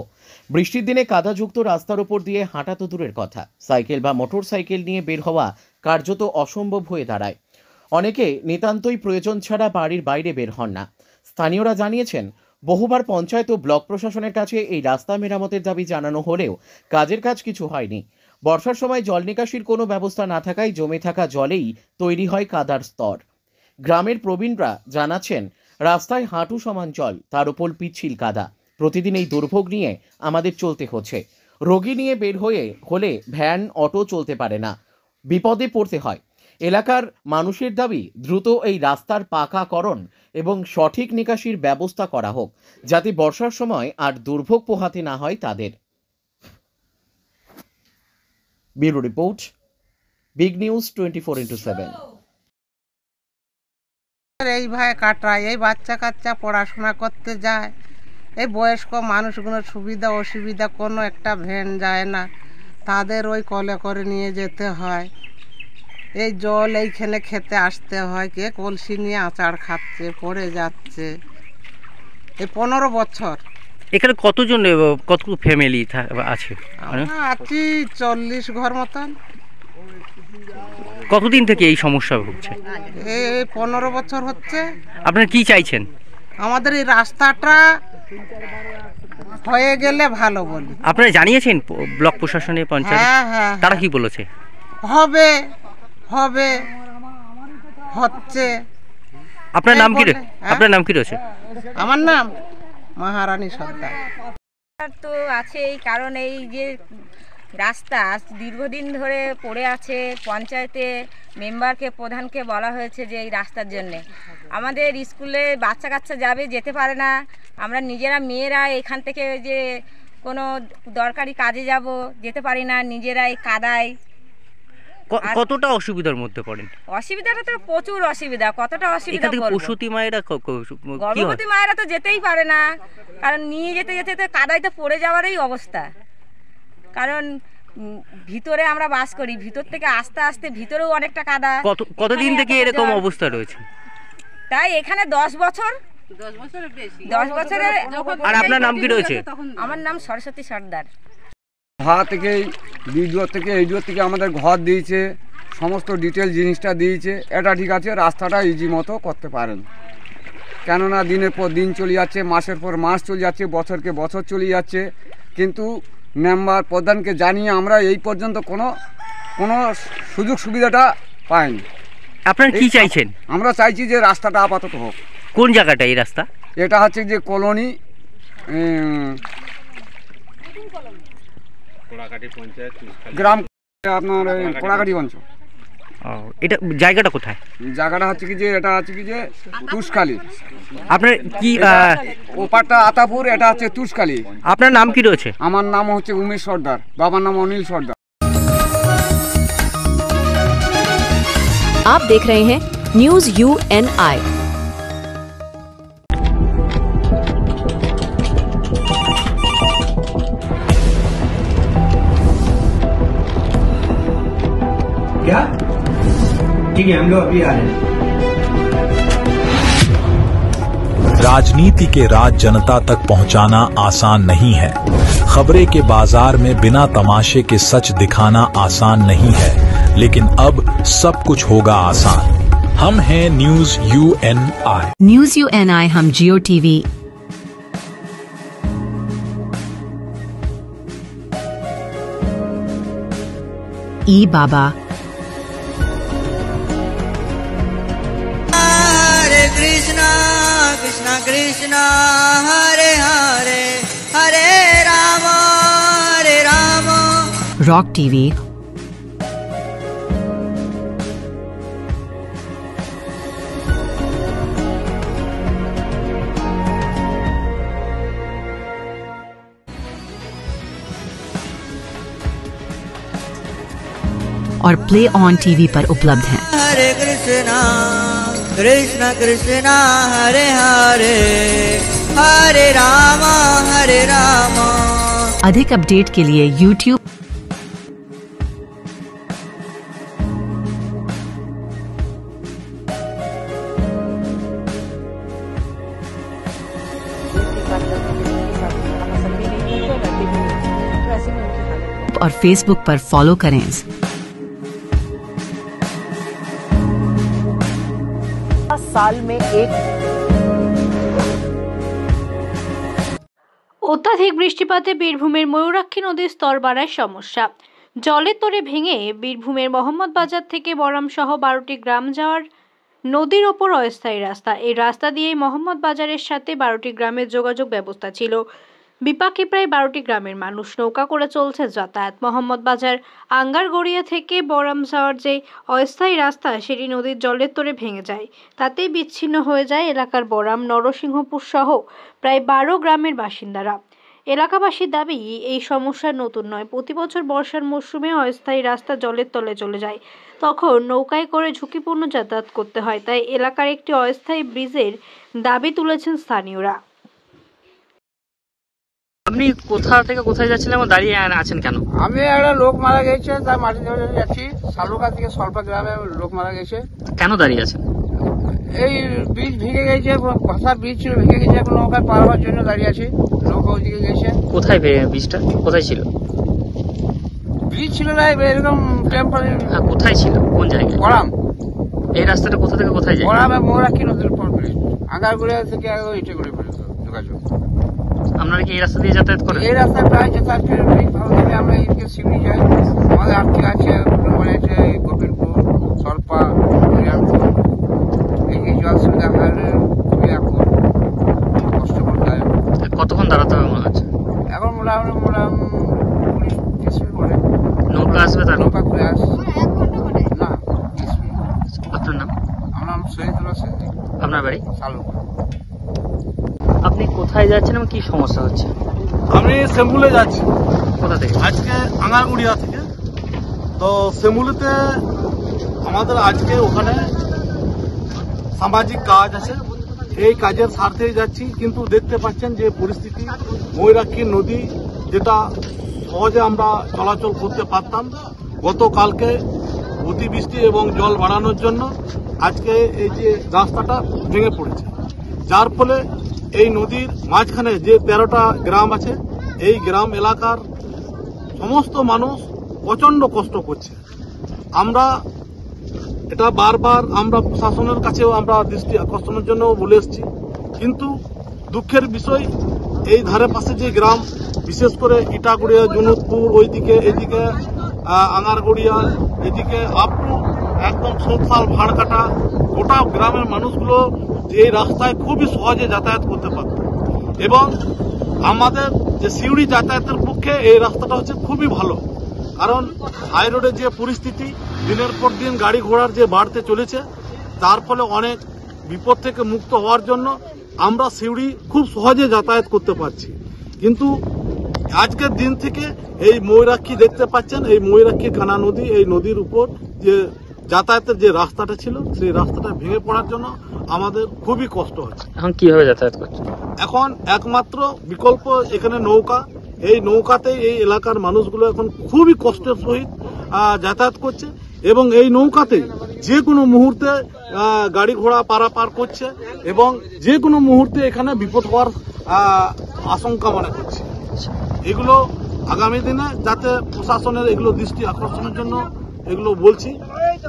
বৃষ্টির দিনে কাদাযুক্ত রাস্তার উপর দিয়ে হাঁটা তো দূরের কথা, সাইকেল বা মোটর সাইকেল নিয়ে বের হওয়া কার্যত অসম্ভব হয়ে দাঁড়ায়। অনেকে নিতান্তই প্রয়োজন ছাড়া বাড়ির বাইরে বের হন না। স্থানীয়রা জানিয়েছেন, বহুবার পঞ্চায়েত ও ব্লক প্রশাসনের কাছে এই রাস্তা মেরামতের দাবি জানানো হলেও কাজের কাজ কিছু হয়নি। বর্ষার সময় জল নিকাশির কোনো ব্যবস্থা না থাকায় জমে থাকা জলেই তৈরি হয় কাদার স্তর। গ্রামের প্রবীণরা জানাচ্ছেন, রাস্তায় হাঁটু সমান জল, তার উপর পিচ্ছিল কাদা। প্রতিদিন এই দুর্ভোগ নিয়ে আমাদের চলতে হচ্ছে। রোগী নিয়ে বের হলে ভ্যান, অটো চলতে পারে না, বিপদে পড়তে হয়। এলাকার মানুষের দাবি, দ্রুত এই রাস্তার পাকাকরণ এবং সঠিক নিকাশির ব্যবস্থা করা হোক, যাতে বর্ষার সময় আর দুর্ভোগ পোহাতে না হয় তাদের। Bureau report, big news 24/7। এইভাবে কাটায়, এই বাচ্চা কাচ্চা পড়াশোনা করতে যায়, এই বয়স্ক মানুষগুলোর সুবিধা অসুবিধা কোনো একটা ভ্যান যায় না, তাদের ওই কলে করে নিয়ে যেতে হয়। এই জল এইখানে খেতে আসতে হয়, কে কলসি নিয়ে আচার খাচ্ছে, পড়ে যাচ্ছে। এই 15 বছর। এখানে কতজন, কত ফ্যামিলি আছে? আছি 40 ঘর মতন। কতদিন থেকে এই সমস্যা হচ্ছে? এই 15 বছর হচ্ছে। আপনারা কি চাইছেন? আমাদের এই রাস্তাটা হয়ে গেলে ভালো বলি। আপনারা জানিয়েছেন ব্লক প্রশাসনে, পঞ্চায়েত? হ্যাঁ, তারা কি বলেছে? হবে হবে হচ্ছে। আপনার নাম কি? আপনার নাম কি রয়েছে? আমার নাম মহারানী সর্দার। তো আছে এই কারণ, এই যে রাস্তা দীর্ঘদিন ধরে পড়ে আছে, পঞ্চায়েতে মেম্বারকে, প্রধানকে বলা হয়েছে যে এই রাস্তার জন্যে আমাদের স্কুলে বাচ্চা কাচ্চা যাবে, যেতে পারে না। আমরা নিজেরা মেয়েরা এখান থেকে যে কোনো দরকারি কাজে যাব, যেতে পারি না, নিজেরাই কাদায়। কতটা অসুবিধার মধ্যে পড়েন? অসুবিধাটা তো প্রচুর অসুবিধা। কতটা অসুবিধা? প্রসূতি মায়েরা, গর্ভবতী মায়েরা তো যেতেই পারে না, কারণ নিয়ে যেতে যেতে কাদায় তো পড়ে যাওয়ারই অবস্থা। কারণ ভিতরে আমরা বাস করি, ভিতর থেকে আস্তে আস্তে ভিতরেও অনেকটা কাদা। কতদিন থেকে এরকম অবস্থা রয়েছে? তাই এখানে 10 বছর। 10 বছরের। আর আপনার নাম কি রয়েছে? আমার নাম সরস্বতী সর্দার। ঘর থেকে, বিডিও থেকে, এইডিও থেকে আমাদের ঘর দিয়েছে, সমস্ত ডিটেল জিনিসটা দিয়েছে। এটা ঠিক আছে, রাস্তাটা ইজি মতো করতে পারেন, কেননা দিনের পর দিন চলে যাচ্ছে, মাসের পর মাস চলে যাচ্ছে, বছরকে বছর চলে যাচ্ছে, কিন্তু মেম্বার প্রধানকে জানিয়ে আমরা এই পর্যন্ত কোনো সুযোগ সুবিধাটা পাইনি। আপনারা কি চাইছেন? আমরা চাইছি যে রাস্তাটা আপাতত হোক। কোন জায়গাটা এই রাস্তা? এটা হচ্ছে যে কলোনি, গ্রাম, আপনার পোড়াকাটি অঞ্চল। এটা জায়গাটা কোথায়? জায়গাটা হচ্ছে কি যে, এটা হচ্ছে কি যে তুষখালী। আপনার কি ওপারটা আতাপুর, এটা হচ্ছে তুষখালী। আপনার নাম কি রয়েছে? আমার নাম হচ্ছে উমেশ সর্দার, বাবার নাম অনিল সর্দার। आप देख रहे हैं न्यूज UNI। क्या? ठीक है, हम लोग अभी आ रहे हैं। राजनीति के राज जनता तक पहुंचाना आसान नहीं है। खबरें के बाजार में बिना तमाशे के सच दिखाना आसान नहीं है, लेकिन अब सब कुछ होगा आसान। हम हैं न्यूज UNI। न्यूज UNI हम जियो टीवी, ई बाबा, हरे कृष्णा कृष्णा कृष्णा हरे हरे, हरे राम रॉक टीवी, और प्ले ऑन टीवी पर उपलब्ध हैं। हरे कृष्णा कृष्णा कृष्णा हरे हरे, हरे राम हरे राम। अधिक अपडेट के लिए YouTube और Facebook पर फॉलो करें। साल में एक। অত্যাধিক বৃষ্টিপাতে বীরভূমের ময়ূরাক্ষী নদীর স্তর বাড়ায় সমস্যা। জলের তোড়ে ভেঙে বীরভূমের মোহাম্মদ বাজার থেকে বরাম সহ 12টি গ্রাম যাওয়ার নদীর ওপর অস্থায়ী রাস্তা। এই রাস্তা দিয়েই মোহাম্মদ বাজারের সাথে 12টি গ্রামের যোগাযোগ ব্যবস্থা ছিল। বিপাকে প্রায় 12টি গ্রামের মানুষ নৌকা করে চলছে যাতায়াত। মোহাম্মদ বাজার আঙ্গারগড়িয়া থেকে বরাম যাওয়ার যে অস্থায়ী রাস্তা সেটি নদীর জলের তোড়ে ভেঙে যায়। তাতেই বিচ্ছিন্ন হয়ে যায় এলাকার বরাম, নরসিংহপুর সহ প্রায় 12 গ্রামের বাসিন্দারা। এলাকাবাসীর দাবি এই সমস্যা নতুন নয়। প্রতি বছর বর্ষার মৌসুমে অস্থায়ী রাস্তা জলের তলে চলে যায়, তখন নৌকায় করে ঝুঁকিপূর্ণ যাতায়াত করতে হয়। তাই এলাকার একটি অস্থায়ী ব্রিজের দাবি তুলেছেন স্থানীয়রা। আপনি কোথা থেকে কোথায় যাচ্ছেন এবং দাঁড়িয়ে আছেন কেন? আমি একটা লোক মারা গেছে, তার মাটি ধরে যাচ্ছি। সালুকা থেকে সল্পা গ্রামে লোক মারা গেছে। কেন দাঁড়িয়ে আছেন? এই ব্রিজ ভেঙে গেছে, ভাষা ব্রিজ ছিল, ভেঙে গেছে। এখন নৌকায় পার হওয়ার জন্য দাঁড়িয়ে আছি। নৌকা ওইদিকে গেছে। কোথায় ব্রিজটা কোথায় ছিল? ব্রিজ ছিল না এরকম টেম্পল। কোথায় ছিল? কোন জায়গায়? বরাম। এই রাস্তাটা কোথা থেকে কোথায় যায়? বরামে মোরাকি নদীর উপর ব্রিজ, আঙ্গারগুড়িয়া থেকে ইটেগুড়ি পর্যন্ত যোগাযোগ। আপনারা কি এই রাস্তা দিয়ে যাতায়াত করেন? এই রাস্তায় প্রায় যাতায়াত করে। ভালো থেকে আমরা এদিকে শিবলি যাই। আমাদের আর্থিক আছে গোবিন্দপুর, সল্পা, হরিয়ারপুর। এই জল সুবিধা খুবই এখন কষ্ট করতে হয়। কতক্ষণ দাঁড়াতে হবে মনে হচ্ছে? এখন মোটামুটি 20-30 মিনিট পরে নৌকা আসবে। তার নৌকা ঘুরে আসবে না। আপনার নাম? আমার নাম শহীদুল্লাহ সিদ্দিক। আপনার বাড়ি? সালুকা। আপনি কোথায় যাচ্ছেন এবং কি সমস্যা হচ্ছে? আমি শ্যামপুলে যাচ্ছি। কোথা থেকে? আজকে আঙ্গারগুড়িয়া থেকে। তো শ্যামপুলিতে আমাদের আজকে ওখানে সামাজিক কাজ আছে, এই কাজের স্বার্থেই যাচ্ছি। কিন্তু দেখতে পাচ্ছেন যে পরিস্থিতি, ময়ূরাক্ষী নদী যেটা সহজে আমরা চলাচল করতে পারতাম, গতকালকে অতিবৃষ্টি এবং জল বাড়ানোর জন্য আজকে এই যে রাস্তাটা ভেঙে পড়েছে, যার ফলে এই নদীর মাঝখানে যে 13টা গ্রাম আছে, এই গ্রাম এলাকার সমস্ত মানুষ প্রচন্ড কষ্ট করছে। আমরা এটা বারবার আমরা প্রশাসনের কাছেও আমরা দৃষ্টি আকর্ষণের জন্য বলে এসেছি, কিন্তু দুঃখের বিষয় এই ধারে পাশে যে গ্রাম, বিশেষ করে ইটাগুড়িয়া, জুনুদপুর, ওইদিকে এদিকে আঙ্গারগড়িয়া, এদিকে আপটু একদম সোঁতফাল, ভাড়কাটা, গোটা গ্রামের মানুষগুলো এই রাস্তায় খুবই সহজে যাতায়াত করতে পারত। এবং আমাদের যে সিউড়ি যাতায়াতের পক্ষে এই রাস্তাটা হচ্ছে খুবই ভালো, কারণ হাই রোডের যে পরিস্থিতি, দিনের পর দিন গাড়ি ঘোড়ার যে বাড়তে চলেছে, তার ফলে অনেক বিপদ থেকে মুক্ত হওয়ার জন্য আমরা সিউড়ি খুব সহজে যাতায়াত করতে পারছি। কিন্তু আজকের দিন থেকে এই ময়ূরাক্ষী দেখতে পাচ্ছেন, এই ময়ূরাক্ষী কানা নদী, এই নদীর উপর যে যাতায়াতের যে রাস্তাটা ছিল, সেই রাস্তাটা ভেঙে পড়ার জন্য আমাদের খুবই কষ্ট হচ্ছে। এখন কিভাবে যাতায়াত করছে? এখন একমাত্র বিকল্প এখানে নৌকা। এই নৌকাতেই এই এলাকার মানুষগুলো এখন খুবই কষ্টের সহিত যাতায়াত করছে, এবং এই নৌকাতে যে কোনো মুহূর্তে গাড়ি ঘোড়া পারাপার করছে, এবং যে কোনো মুহূর্তে এখানে বিপদ হওয়ার আশঙ্কা মনে করছে। এগুলো আগামী দিনে যাতে প্রশাসনের এগুলো দৃষ্টি আকর্ষণের জন্য এগুলো বলছি,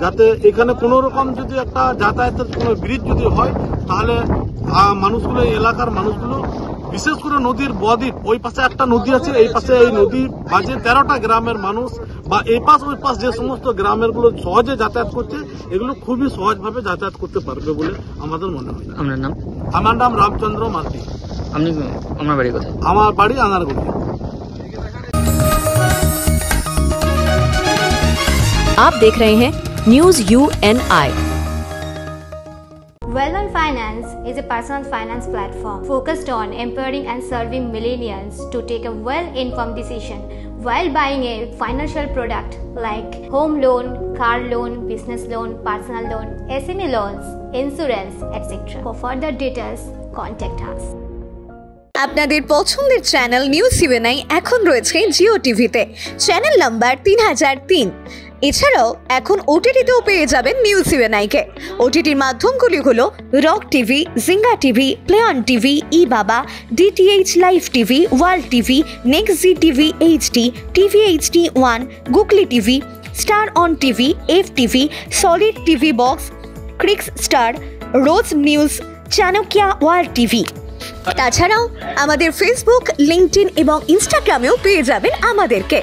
যাতে এখানে কোনো রকম যদি একটা যাতায়াতের কোনো ব্রিজ যদি হয়, তাহলে মানুষগুলো, এই এলাকার মানুষগুলো, বিশেষ করে নদীর বদ্বীপ, ওই পাশে একটা নদী আছে, এই পাশে এই নদী মাঝে 13টা গ্রামের মানুষ, বা এই পাশ ওই পাশ যে সমস্ত গ্রামের গুলো সহজে যাতায়াত করছে, এগুলো খুবই সহজভাবে যাতায়াত করতে পারবে বলে আমাদের মনে হয়। আপনার নাম? আমার নাম রামচন্দ্র মার্তি। আপনি, আমার বাড়ি কোথায়? আমার বাড়ি আঙ্গারগুড়ি। आप देख रहे हैं news UNI। Well-On Finance is a personal finance platform focused on empowering and serving millennials to take a well-informed decision while buying a financial product like home loan, car loan, business loan, personal loan, SME loans, insurance, etc. For further details, contact us. আপনাদের পছন্দের channel news UNI এখন রয়েছে জিও টিভিতে, channel number 3003। এছাড়াও এখন ওটিটিতেও পেয়ে যাবেন news UNI-কে। ওটিটির মাধ্যমগুলি হলো rock TV, Jinga TV, play on TV, ই বাবা, DTH live TV, world TV, next G TV HD, TV HD1, googly TV, star on TV, FTV, solid TV box, crix star, rose news, Chanakya world TV. তাছাড়াও আমাদের Facebook, LinkedIn এবং ইনস্টাগ্রামেও পেয়ে যাবেন আমাদেরকে।